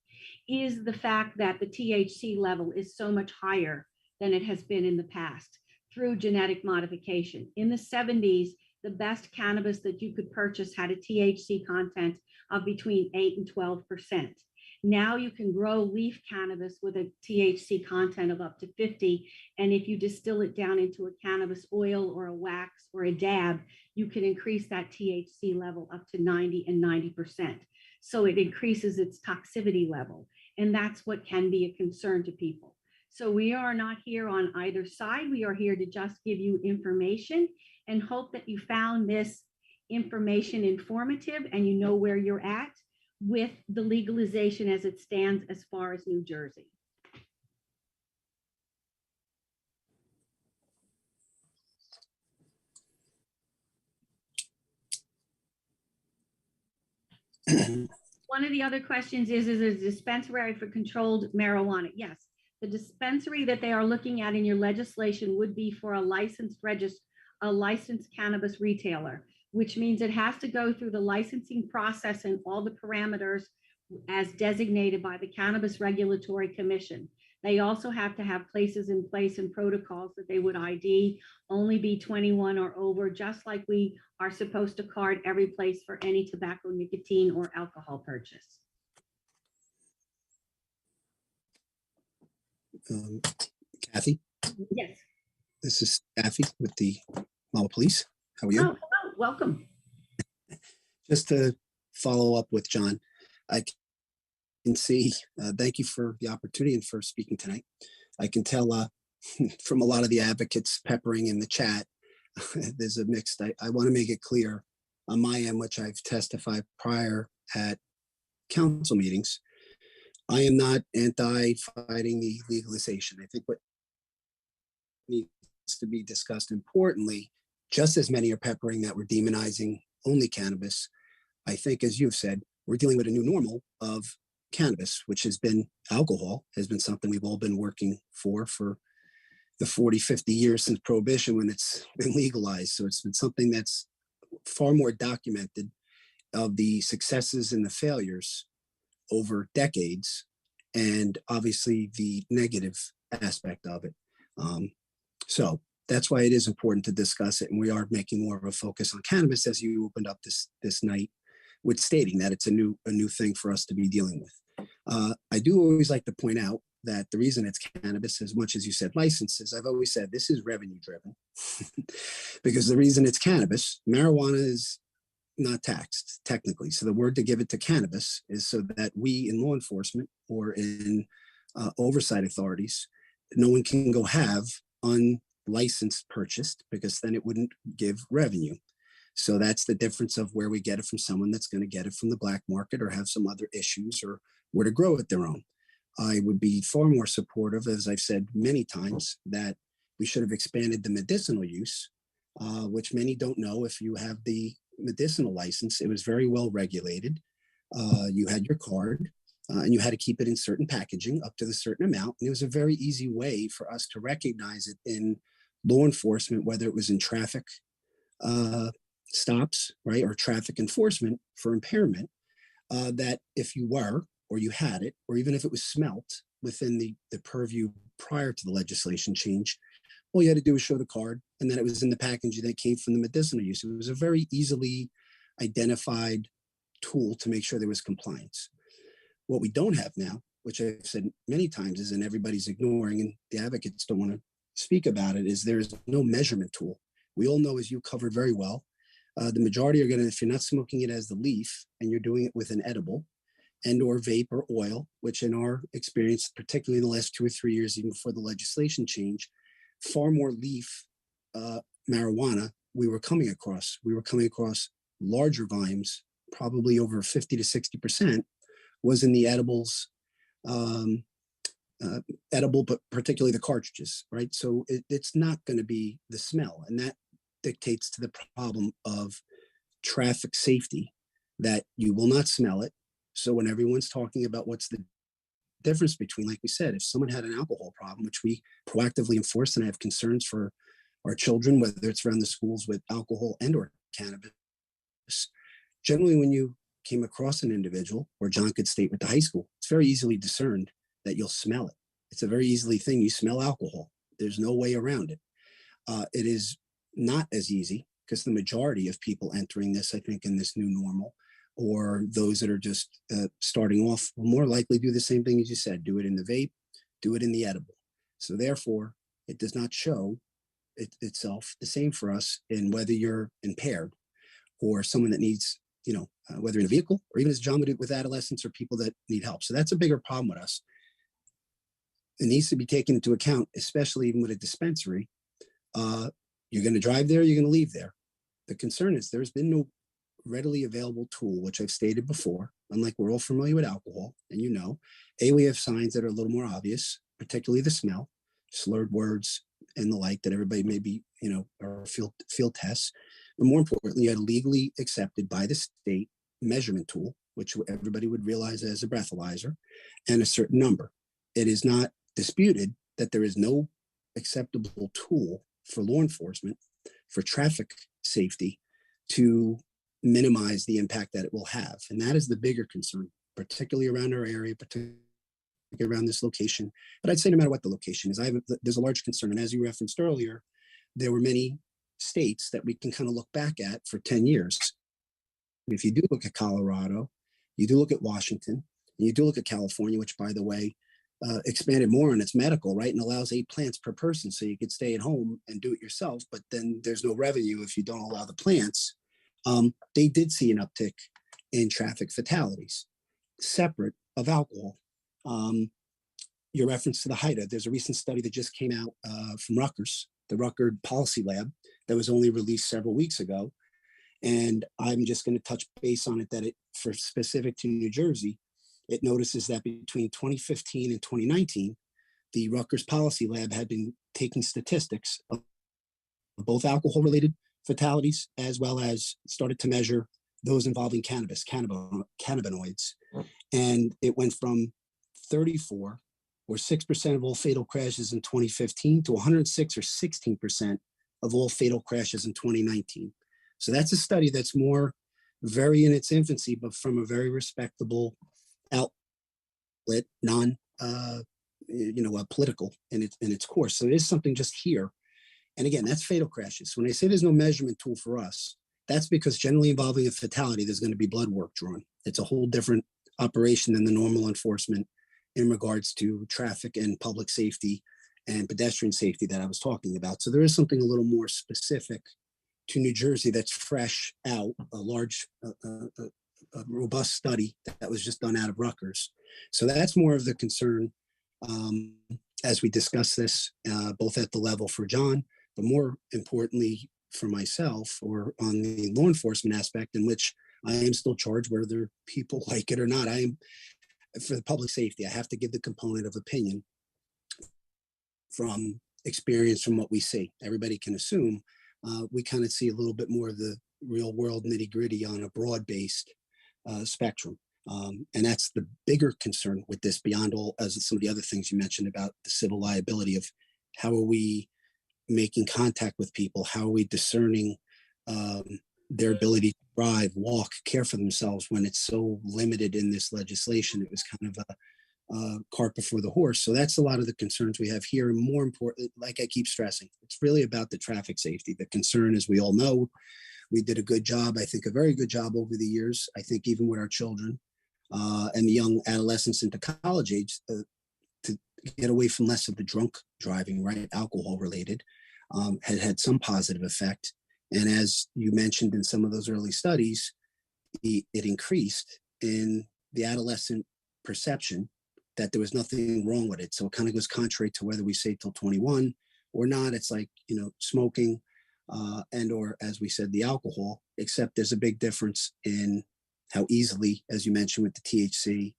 is the fact that the THC level is so much higher than it has been in the past through genetic modification. In the 70s, the best cannabis that you could purchase had a THC content of between 8 and 12%. Now you can grow leaf cannabis with a THC content of up to 50. And if you distill it down into a cannabis oil or a wax or a dab, you can increase that THC level up to 90 and 90%. So it increases its toxicity level. And that's what can be a concern to people. So we are not here on either side. We are here to just give you information and hope that you found this information informative and you know where you're at with the legalization as it stands as far as New Jersey. One of the other questions is a dispensary for controlled marijuana? Yes, the dispensary that they are looking at in your legislation would be for a licensed cannabis retailer, which means it has to go through the licensing process and all the parameters as designated by the Cannabis Regulatory Commission. They also have to have places in place and protocols that they would ID, only be 21 or over, just like we are supposed to card every place for any tobacco, nicotine, or alcohol purchase. Kathy? Yes. This is Kathy with the Mobile Police. How are you? Oh, hello. Welcome. Just to follow up with John, I can see, thank you for the opportunity and for speaking tonight. I can tell from a lot of the advocates peppering in the chat, there's a mixed, I want to make it clear on my end, which I've testified prior at council meetings, I am not anti-fighting the legalization. I think what needs to be discussed importantly, just as many are peppering that we're demonizing only cannabis. I think, as you've said, we're dealing with a new normal of cannabis, which has been alcohol, has been something we've all been working for the 40, 50 years since Prohibition when it's been legalized. So it's been something that's far more documented of the successes and the failures over decades, and obviously the negative aspect of it. So that's why it is important to discuss it, and we are making more of a focus on cannabis as you opened up this night with stating that it's a new thing for us to be dealing with. I do always like to point out that the reason it's cannabis, as much as you said licenses, I've always said this is revenue driven because the reason it's cannabis, marijuana is not taxed technically. So the word to give it to cannabis is so that we in law enforcement or in oversight authorities, no one can go have unlicensed purchased because then it wouldn't give revenue. So that's the difference of where we get it from someone that's going to get it from the black market or have some other issues or were to grow it their own. I would be far more supportive, as I've said many times, that we should have expanded the medicinal use, which many don't know. If you have the medicinal license, it was very well regulated. You had your card and you had to keep it in certain packaging up to the certain amount. And it was a very easy way for us to recognize it in law enforcement, whether it was in traffic stops, right, or traffic enforcement for impairment, that if you were, or you had it, or even if it was smelt within the purview prior to the legislation change, all you had to do was show the card and then it was in the package that came from the medicinal use. It was a very easily identified tool to make sure there was compliance. What we don't have now, which I've said many times is, and everybody's ignoring and the advocates don't want to speak about it, is there's no measurement tool. We all know, as you covered very well, the majority are going to, if you're not smoking it as the leaf and you're doing it with an edible, and or vape or oil, which in our experience, particularly in the last 2 or 3 years, even before the legislation change, far more leaf marijuana we were coming across. We were coming across larger volumes, probably over 50 to 60% was in the edibles, edible, but particularly the cartridges, right? So it's not going to be the smell. And that dictates to the problem of traffic safety, that you will not smell it. So when everyone's talking about what's the difference between, like we said, if someone had an alcohol problem, which we proactively enforce, and I have concerns for our children, whether it's around the schools with alcohol and or cannabis, generally when you came across an individual, or John could state with the high school, it's very easily discerned that you'll smell it. It's a very easily thing. You smell alcohol. There's no way around it. It is not as easy because the majority of people entering this, I think, in this new normal, or those that are just starting off, will more likely do the same thing as you said, do it in the vape, do it in the edible. So therefore, it does not show itself the same for us in whether you're impaired or someone that needs, whether in a vehicle or even as John would do with adolescents or people that need help. So that's a bigger problem with us. It needs to be taken into account, especially even with a dispensary. You're going to drive there, you're going to leave there. The concern is there's been no readily available tool, which I've stated before, unlike we're all familiar with alcohol, and we have signs that are a little more obvious, particularly the smell, slurred words, and the like that everybody may be, or field tests. But more importantly, you had a legally accepted by the state measurement tool, which everybody would realize as a breathalyzer, and a certain number. It is not disputed that there is no acceptable tool for law enforcement, for traffic safety, to minimize the impact that it will have. And that is the bigger concern, particularly around our area, particularly around this location. But I'd say no matter what the location is, there's a large concern. And as you referenced earlier, there were many states that we can kind of look back at for 10 years. If you do look at Colorado, you do look at Washington, and you do look at California, which, by the way, expanded more on its medical, right, and allows 8 plants per person. So you could stay at home and do it yourself, but then there's no revenue if you don't allow the plants. They did see an uptick in traffic fatalities, separate of alcohol. Your reference to the HIDA, there's a recent study that just came out from Rutgers, the Rutgers Policy Lab, that was only released several weeks ago. And I'm just going to touch base on it, that for specific to New Jersey, it notices that between 2015 and 2019, the Rutgers Policy Lab had been taking statistics of both alcohol-related fatalities, as well as started to measure those involving cannabinoids. And it went from 34 or 6% of all fatal crashes in 2015 to 106 or 16% of all fatal crashes in 2019. So that's a study that's very in its infancy, but from a very respectable lit, non, political in its course. So it is something just here. And again, that's fatal crashes. When I say there's no measurement tool for us, that's because generally involving a fatality, there's going to be blood work drawn. It's a whole different operation than the normal enforcement in regards to traffic and public safety and pedestrian safety that I was talking about. So there is something a little more specific to New Jersey that's fresh out, a large, a robust study that was just done out of Rutgers. So that's more of the concern as we discuss this, both at the level for John, but more importantly for myself, or on the law enforcement aspect, in which I am still charged, whether people like it or not. I am, for the public safety, I have to give the component of opinion from experience, from what we see. Everybody can assume. We kind of see a little bit more of the real world nitty gritty on a broad based spectrum. And that's the bigger concern with this, beyond all as some of the other things you mentioned about the civil liability of how are we making contact with people, how are we discerning their ability to drive, walk, care for themselves when it's so limited in this legislation. It was kind of a cart before the horse. So that's a lot of the concerns we have here. And more important, like I keep stressing, it's really about the traffic safety. The concern, as we all know, we did a good job, I think a very good job over the years. I think even with our children and the young adolescents into college age, to get away from less of the drunk driving, right? Alcohol related, had some positive effect. And as you mentioned in some of those early studies, it increased in the adolescent perception that there was nothing wrong with it. So it kind of goes contrary to whether we say till 21 or not. It's like, smoking and or, as we said, the alcohol, except there's a big difference in how easily, as you mentioned with the THC,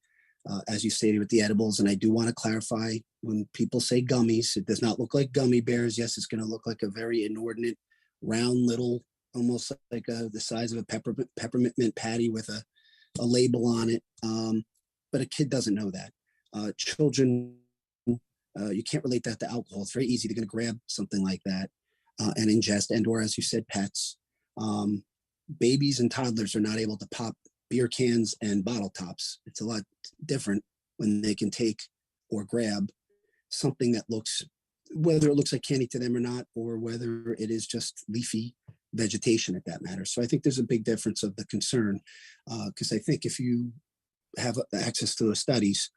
as you stated with the edibles. And I do want to clarify, when people say gummies, it does not look like gummy bears. Yes, it's going to look like a very inordinate, round little, almost like the size of a peppermint mint patty with a label on it. But a kid doesn't know that. Children, you can't relate that to alcohol. It's very easy. They're going to grab something like that and ingest, and or, as you said, pets. Babies and toddlers are not able to pop beer cans and bottle tops. It's a lot different when they can take or grab something that looks, whether it looks like candy to them or not, or whether it is just leafy vegetation at that matter. So I think there's a big difference of the concern, because I think if you have access to those studies,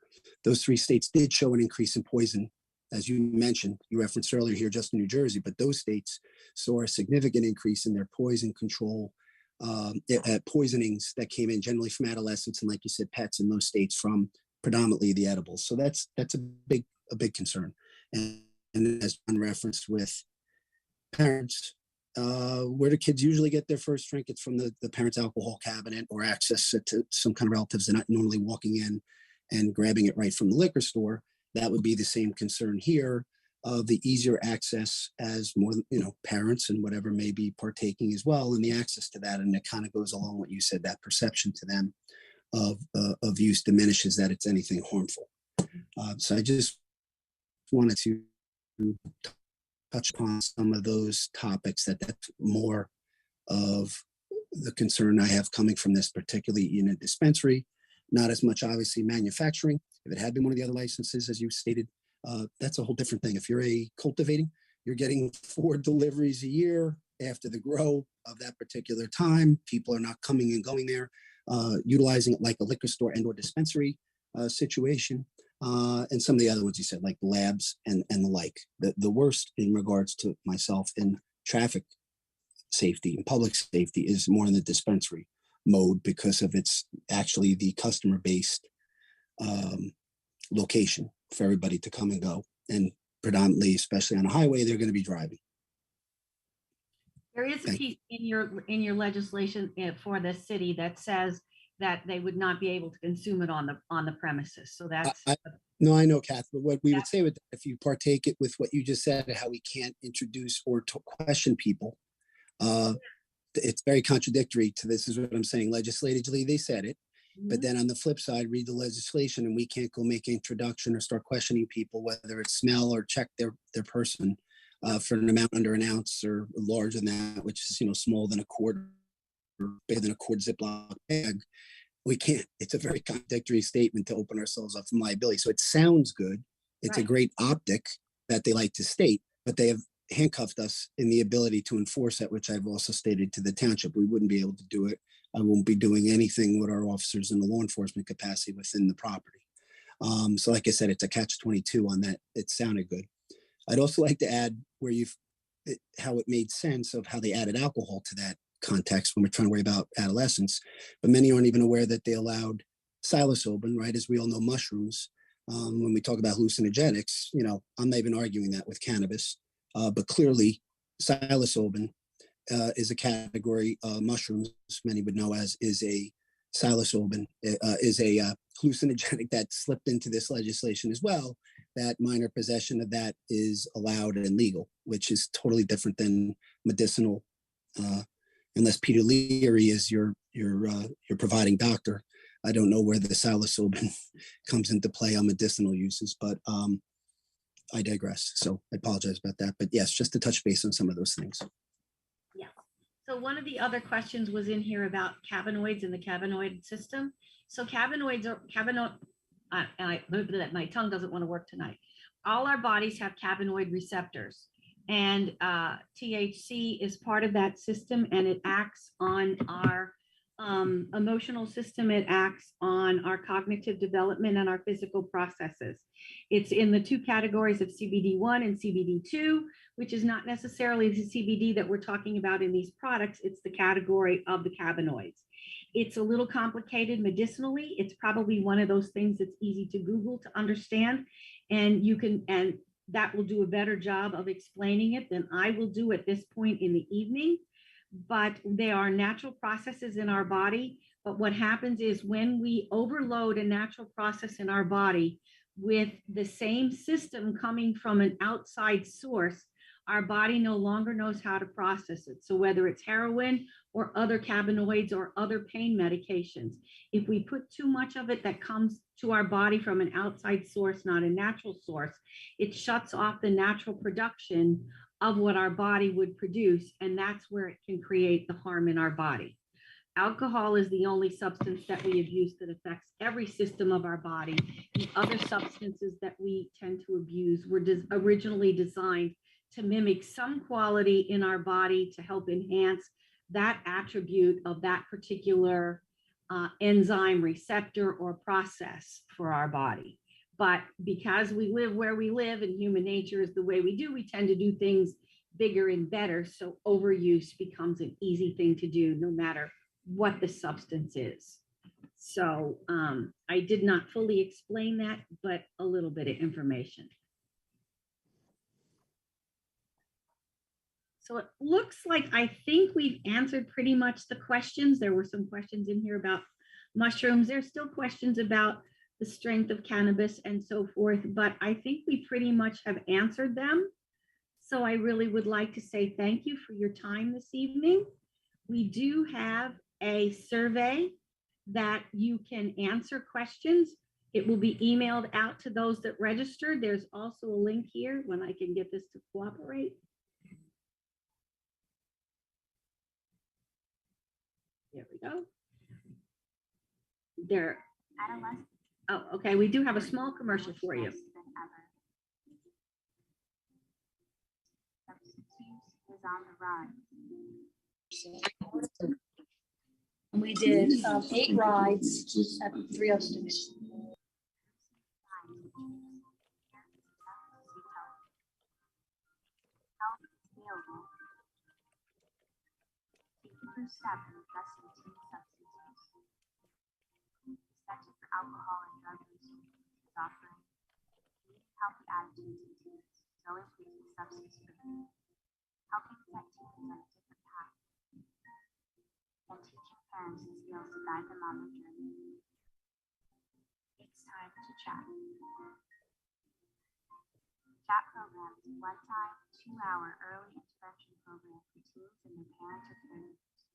those 3 states did show an increase in poison. As you mentioned, you referenced earlier here, just in New Jersey, but those states saw a significant increase in their poison control, poisonings that came in generally from adolescents, and like you said, pets in those states from predominantly the edibles. So that's a big concern. And as John referenced with parents, where do kids usually get their first drink? It's from the parents' alcohol cabinet or access to some kind of relatives. They're not normally walking in and grabbing it right from the liquor store. That would be the same concern here of the easier access as more, parents and whatever may be partaking as well, and the access to that. And it kind of goes along what you said, that perception to them of use diminishes that it's anything harmful. So I just wanted to touch upon some of those topics that's more of the concern I have coming from this, particularly in a dispensary, not as much obviously manufacturing. If it had been one of the other licenses, as you stated, that's a whole different thing. If you're cultivating, you're getting 4 deliveries a year after the grow of that particular time. People are not coming and going there, utilizing it like a liquor store and or dispensary situation. And some of the other ones you said, like labs and the like. The worst in regards to myself in traffic safety and public safety is more in the dispensary mode, because of it's actually the customer-based location for everybody to come and go. And predominantly, especially on a highway, they're going to be driving. There is a piece in your legislation for the city that says that they would not be able to consume it on the premises. So that's no, I know, Kath, but what we would say with that, if you partake it with what you just said, how we can't introduce or to question people, it's very contradictory to this. Is what I'm saying. Legislatively, they said it, but then on the flip side, read the legislation, and we can't go make introduction or start questioning people whether it's smell or check their person for an amount under an ounce or larger than that, which is smaller than a quart or bigger than a quart Ziploc bag. we can't. It's a very contradictory statement to open ourselves up from liability. So it sounds good. It's a Right. great optic that they like to state, but they have handcuffed us in the ability to enforce that, which I've also stated to the township. We wouldn't be able to do it. I won't be doing anything with our officers in the law enforcement capacity within the property. So like I said, it's a catch-22 on that. It sounded good. I'd also like to add where how it made sense of how they added alcohol to that context when we're trying to worry about adolescents. But many aren't even aware that they allowed psilocybin, right? As we all know, mushrooms. When we talk about hallucinogenics, I'm not even arguing that with cannabis, but clearly psilocybin is a category. Mushrooms, many would know as, is a psilocybin, is a hallucinogenic that slipped into this legislation as well. That minor possession of that is allowed and legal, which is totally different than medicinal. Unless Peter Leary is your providing doctor, I don't know where the psilocybin comes into play on medicinal uses, but I digress. So I apologize about that. But yes, just to touch base on some of those things. Yeah. So one of the other questions was in here about cannabinoids and the cannabinoid system. So cannabinoids are my tongue doesn't want to work tonight. All our bodies have cannabinoid receptors, and THC is part of that system, and it acts on our emotional system. It acts on our cognitive development and our physical processes. It's in the two categories of CBD1 and CBD2, which is not necessarily the CBD that we're talking about in these products. It's the category of the cannabinoids. It's a little complicated medicinally. It's probably one of those things that's easy to Google to understand. And that will do a better job of explaining it than I will do at this point in the evening. But they are natural processes in our body. But what happens is when we overload a natural process in our body with the same system coming from an outside source, our body no longer knows how to process it. So whether it's heroin or other cannabinoids or other pain medications, if we put too much of it that comes to our body from an outside source, not a natural source, it shuts off the natural production of what our body would produce. And that's where it can create the harm in our body. Alcohol is the only substance that we abuse that affects every system of our body. The other substances that we tend to abuse were originally designed to mimic some quality in our body to help enhance that attribute of that particular enzyme receptor or process for our body. But because we live where we live and human nature is the way we do, we tend to do things bigger and better. So overuse becomes an easy thing to do no matter what the substance is. So I did not fully explain that, but a little bit of information. So it looks like I think we've answered pretty much the questions. There were some questions in here about mushrooms. There's still questions about the strength of cannabis and so forth, but I think we pretty much have answered them. So I really would like to say thank you for your time this evening. We do have a survey that you can answer questions. It will be emailed out to those that registered. There's also a link here when I can get this to cooperate. There we go. There. Oh, okay. We do have a small commercial for you. We did 8 rides at 3 other divisions. Center for Alcohol and Drug Research is offering healthy attitudes in teens, no increasing substance abuse, helping set teens on a different path, and teaching parents the skills to guide them on their journey. It's time to chat. Chat program is a one-time, 2-hour early intervention program for teens and their parents or caregivers.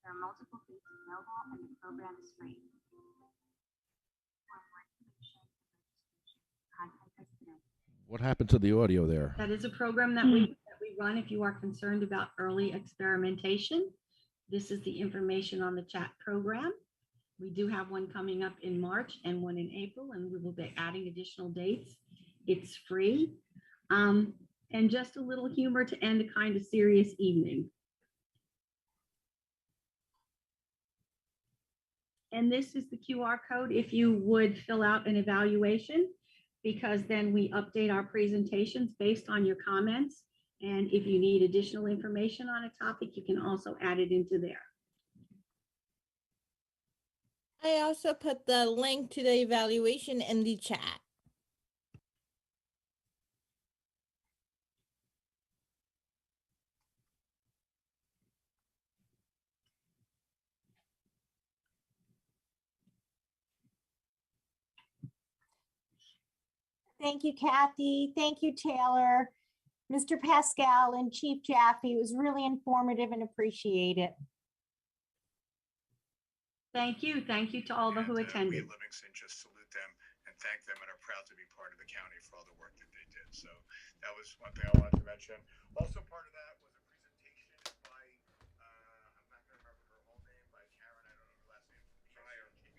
There are multiple dates available, and the program is free. What happened to the audio there? That is a program that we run if you are concerned about early experimentation. This is the information on the chat program. We do have one coming up in March and one in April, and we will be adding additional dates. It's free. And just a little humor to end a kind of serious evening. And this is the QR code if you would fill out an evaluation, because then we update our presentations based on your comments. And if you need additional information on a topic, you can also add it into there. I also put the link to the evaluation in the chat. Thank you, Kathy. Thank you, Taylor, Mr. Pascal, and Chief Jaffe. It was really informative and appreciate it. Thank you. Thank you to all who We attended. at Livingston just salute them and thank them and are proud to be part of the county for all the work that they did. So that was one thing I wanted to mention. Also part of that was a presentation by, I'm not going to remember her whole name, by Karen, I don't know her last name. Pryor from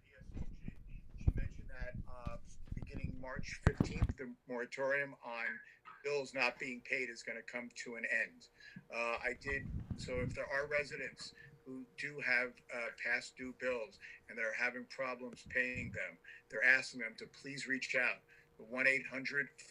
PSCG. She mentioned that beginning March 15th, the moratorium on bills not being paid is going to come to an end. So if there are residents who do have past due bills and that are having problems paying them, they're asking them to please reach out to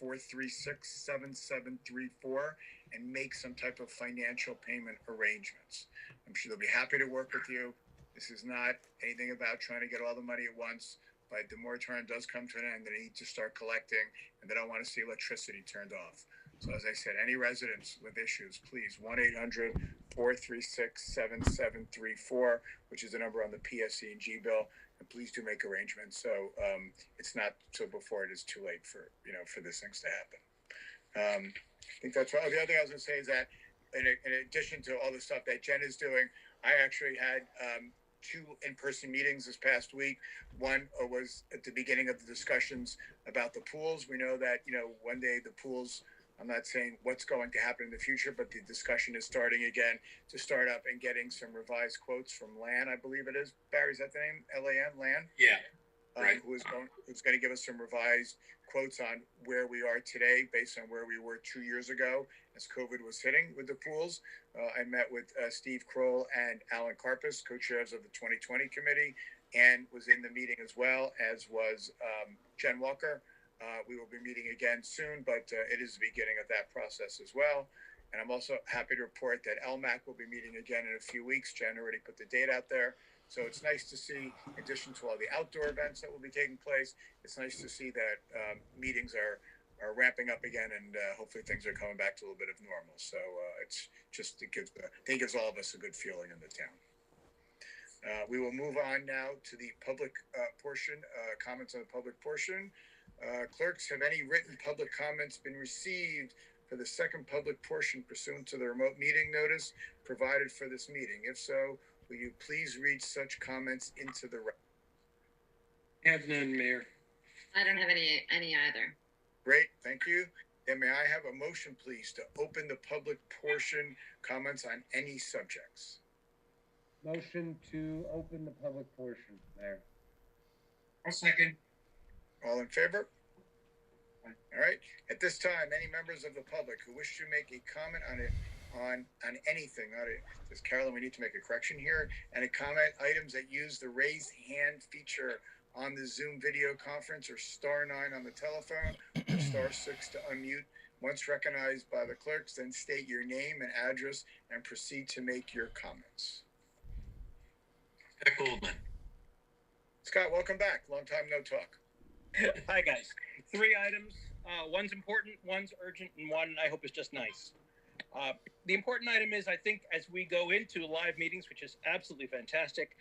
1-800-436-7734 and make some type of financial payment arrangements. I'm sure they'll be happy to work with you. This is not anything about trying to get all the money at once, but the moratorium does come to an end. They need to start collecting, and they don't want to see electricity turned off. So as I said, any residents with issues, please, 1-800-436-7734, which is the number on the PSC&G bill, and please do make arrangements so it's not so before it is too late for these things to happen. I think that's right. The other thing I was going to say is that in addition to all the stuff that Jen is doing, I actually had 2 in-person meetings this past week. One was at the beginning of the discussions about the pools. We know that, one day the pools, I'm not saying what's going to happen in the future, but the discussion is starting again to start up and getting some revised quotes from LAN, I believe it is. Barry, is that the name? LAN? LAN? Yeah. Right. Who's going to give us some revised quotes on where we are today based on where we were 2 years ago as COVID was hitting with the pools. I met with Steve Kroll and Alan Karpus, co-chairs of the 2020 committee, and was in the meeting as well, as was Jen Walker. We will be meeting again soon, but it is the beginning of that process as well. And I'm also happy to report that LMAC will be meeting again in a few weeks. Jen already put the date out there. So it's nice to see, in addition to all the outdoor events that will be taking place, it's nice to see that meetings are ramping up again, and hopefully things are coming back to a little bit of normal. So it gives all of us a good feeling in the town. We will move on now to the public portion, comments on the public portion. Clerks, have any written public comments been received for the second public portion pursuant to the remote meeting notice provided for this meeting? If so, will you please read such comments into the record? Have none, Mayor. I don't have any either. Great, thank you. Then may I have a motion, please, to open the public portion comments on any subjects? Motion to open the public portion, Mayor. I'll second. All in favor? All right. At this time, any members of the public who wish to make a comment on anything, says Carolyn, we need to make a correction here, and a comment items that use the raised hand feature on the Zoom video conference, or *9 on the telephone, or *6 to unmute. Once recognized by the clerks, then state your name and address and proceed to make your comments. Scott Goldman. Scott, welcome back. Long time no talk. Hi, guys. 3 items. One's important, one's urgent, and one I hope is just nice. The important item is, I think, as we go into live meetings, which is absolutely fantastic,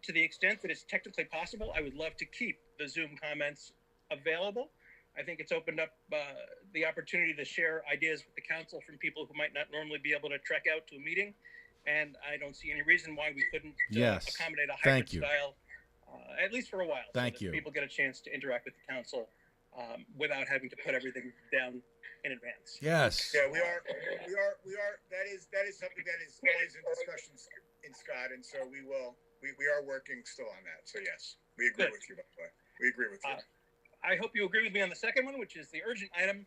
to the extent that it's technically possible, I would love to keep the Zoom comments available. I think it's opened up the opportunity to share ideas with the council from people who might not normally be able to trek out to a meeting. And I don't see any reason why we couldn't accommodate a hybrid style, at least for a while. Thank you. People get a chance to interact with the council without having to put everything down in advance. Yes. Yeah, we are. That is something that is always in discussions in Scott, and so we will we are working still on that. So yes, we agree Good. with you, by the way. We agree with you. I hope you agree with me on the second one, which is the urgent item.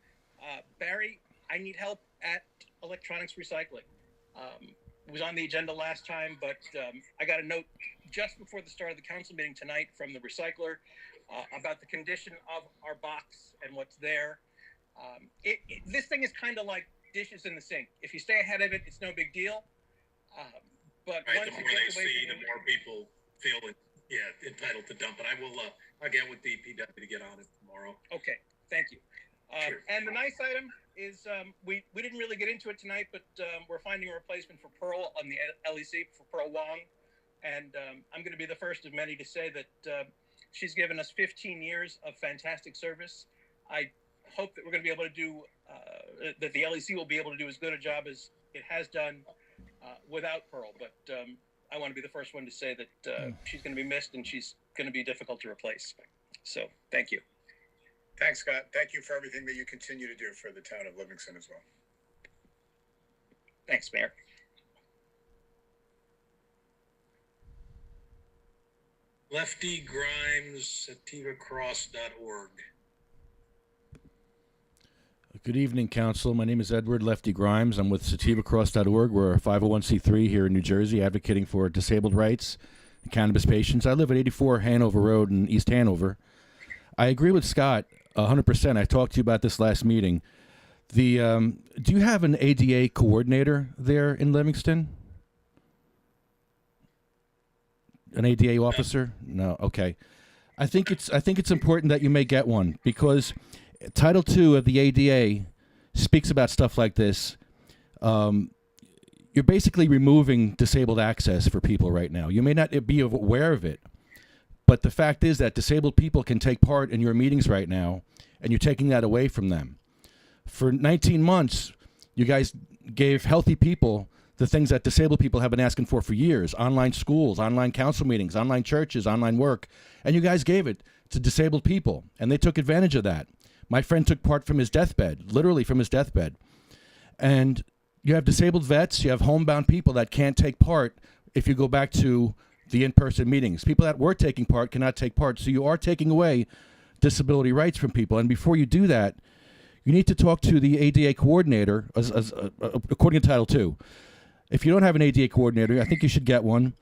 Barry, I need help at electronics recycling. It was on the agenda last time, but I got a note just before the start of the council meeting tonight from the recycler about the condition of our box and what's there. This thing is kind of like dishes in the sink. If you stay ahead of it, it's no big deal. But Right, once the it more they gets away see, from the more people feel entitled to dump it. I will. I'll get with DPW to get on it tomorrow. Okay, thank you. Sure. And the nice item is we didn't really get into it tonight, but we're finding a replacement for Pearl on the LEC for Pearl Wong, and I'm going to be the first of many to say that she's given us 15 years of fantastic service. I hope that we're going to be able to do that. The LEC will be able to do as good a job as it has done without Pearl, but I want to be the first one to say that she's going to be missed and she's going to be difficult to replace. So thank you. Thanks, Scott. Thank you for everything that you continue to do for the town of Livingston as well. Thanks, Mayor. Lefty Grimes, sativacross.org. Good evening, Council. My name is Edward Lefty Grimes. I'm with sativacross.org. We're a 501c3 here in New Jersey advocating for disabled rights and cannabis patients. I live at 84 Hanover Road in East Hanover. I agree with Scott 100%. I talked to you about this last meeting. Do you have an ADA coordinator there in Livingston? An ADA officer? No. Okay. I think it's important that you may get one because Title II of the ADA speaks about stuff like this. You're basically removing disabled access for people right now. You may not be aware of it, but the fact is that disabled people can take part in your meetings right now, and you're taking that away from them. For 19 months, you guys gave healthy people the things that disabled people have been asking for years: online schools, online council meetings, online churches, online work, and you guys gave it to disabled people, and they took advantage of that. My friend took part from his deathbed, literally from his deathbed. And you have disabled vets, you have homebound people that can't take part if you go back to the in-person meetings. People that were taking part cannot take part, so you are taking away disability rights from people. And before you do that, you need to talk to the ADA coordinator, according to Title II. If you don't have an ADA coordinator, I think you should get one.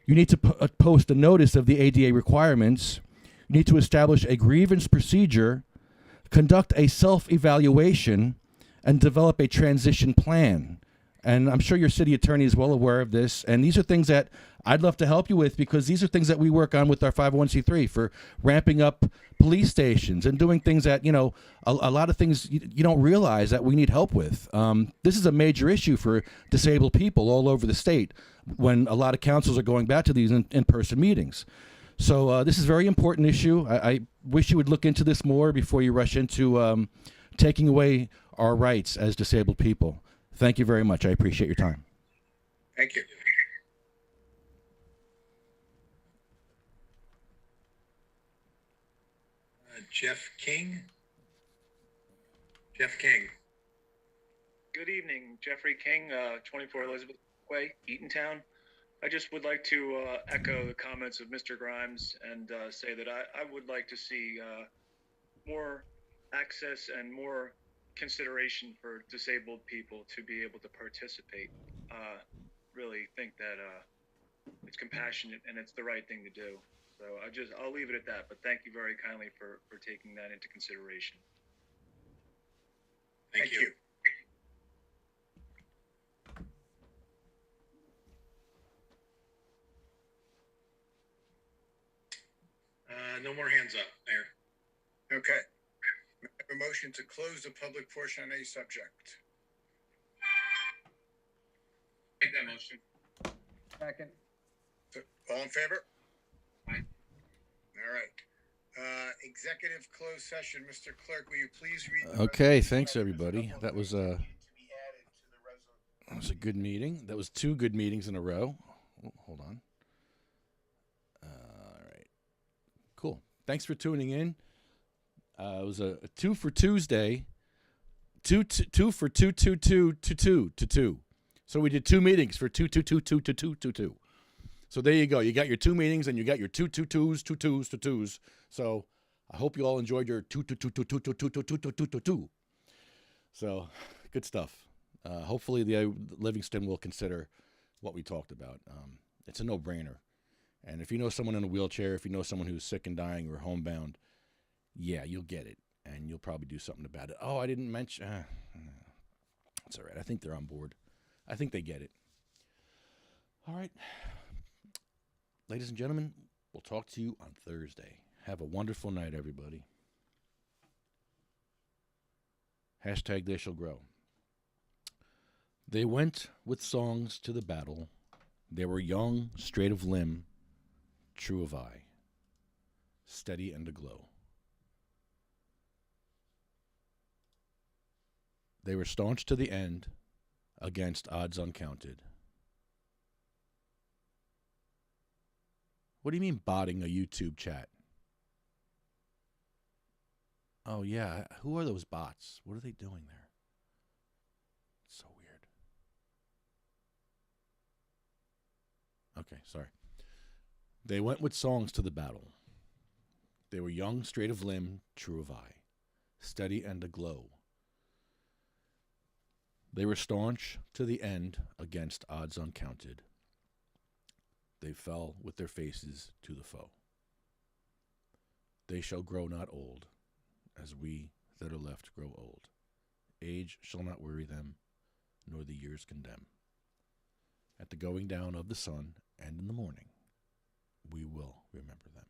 You need to post a notice of the ADA requirements. You need to establish a grievance procedure, conduct a self-evaluation, and develop a transition plan. And I'm sure your city attorney is well aware of this. And these are things that I'd love to help you with because these are things that we work on with our 501c3 for ramping up police stations and doing things that, a lot of things you don't realize that we need help with. This is a major issue for disabled people all over the state when a lot of councils are going back to these in-person meetings. So this is a very important issue. I wish you would look into this more before you rush into taking away our rights as disabled people. Thank you very much. I appreciate your time. Thank you. Jeff King. Jeff King. Good evening, Jeffrey King, 24 Elizabeth Way, Eatontown. I just would like to echo the comments of Mr. Grimes and say that I would like to see more access and more consideration for disabled people to be able to participate. Really think that it's compassionate and it's the right thing to do. So I'll leave it at that, but thank you very kindly for taking that into consideration. Thank you. No more hands up, Mayor. Okay. I have a motion to close the public portion on any subject. Make that motion. Second. All in favor? Aye. All right. Executive closed session. Mr. Clerk, will you please read? Okay, thanks everybody. That was a good meeting. That was 2 good meetings in a row. Oh, hold on. All right. Cool. Thanks for tuning in. It was a 2 for Tuesday. 2 for 2. So we did 2 meetings for 2. So there you go. You got your 2 meetings and you got your 2 twos. So I hope you all enjoyed your 2. So good stuff. Hopefully the Livingston will consider what we talked about. It's a no-brainer. And if you know someone in a wheelchair, if you know someone who's sick and dying or homebound, yeah, you'll get it. And you'll probably do something about it. Oh, I didn't mention. It's all right. I think they're on board. I think they get it. All right. Ladies and gentlemen, we'll talk to you on Thursday. Have a wonderful night, everybody. Hashtag they shall grow. They went with songs to the battle. They were young, straight of limb, true of eye, steady and aglow. They were staunch to the end, against odds uncounted. What do you mean botting a YouTube chat? Oh, yeah. Who are those bots? What are they doing there? It's so weird. Okay, sorry. They went with songs to the battle. They were young, straight of limb, true of eye, steady and aglow. They were staunch to the end against odds uncounted. They fell with their faces to the foe. They shall grow not old, as we that are left grow old. Age shall not weary them, nor the years condemn. At the going down of the sun and in the morning, we will remember them.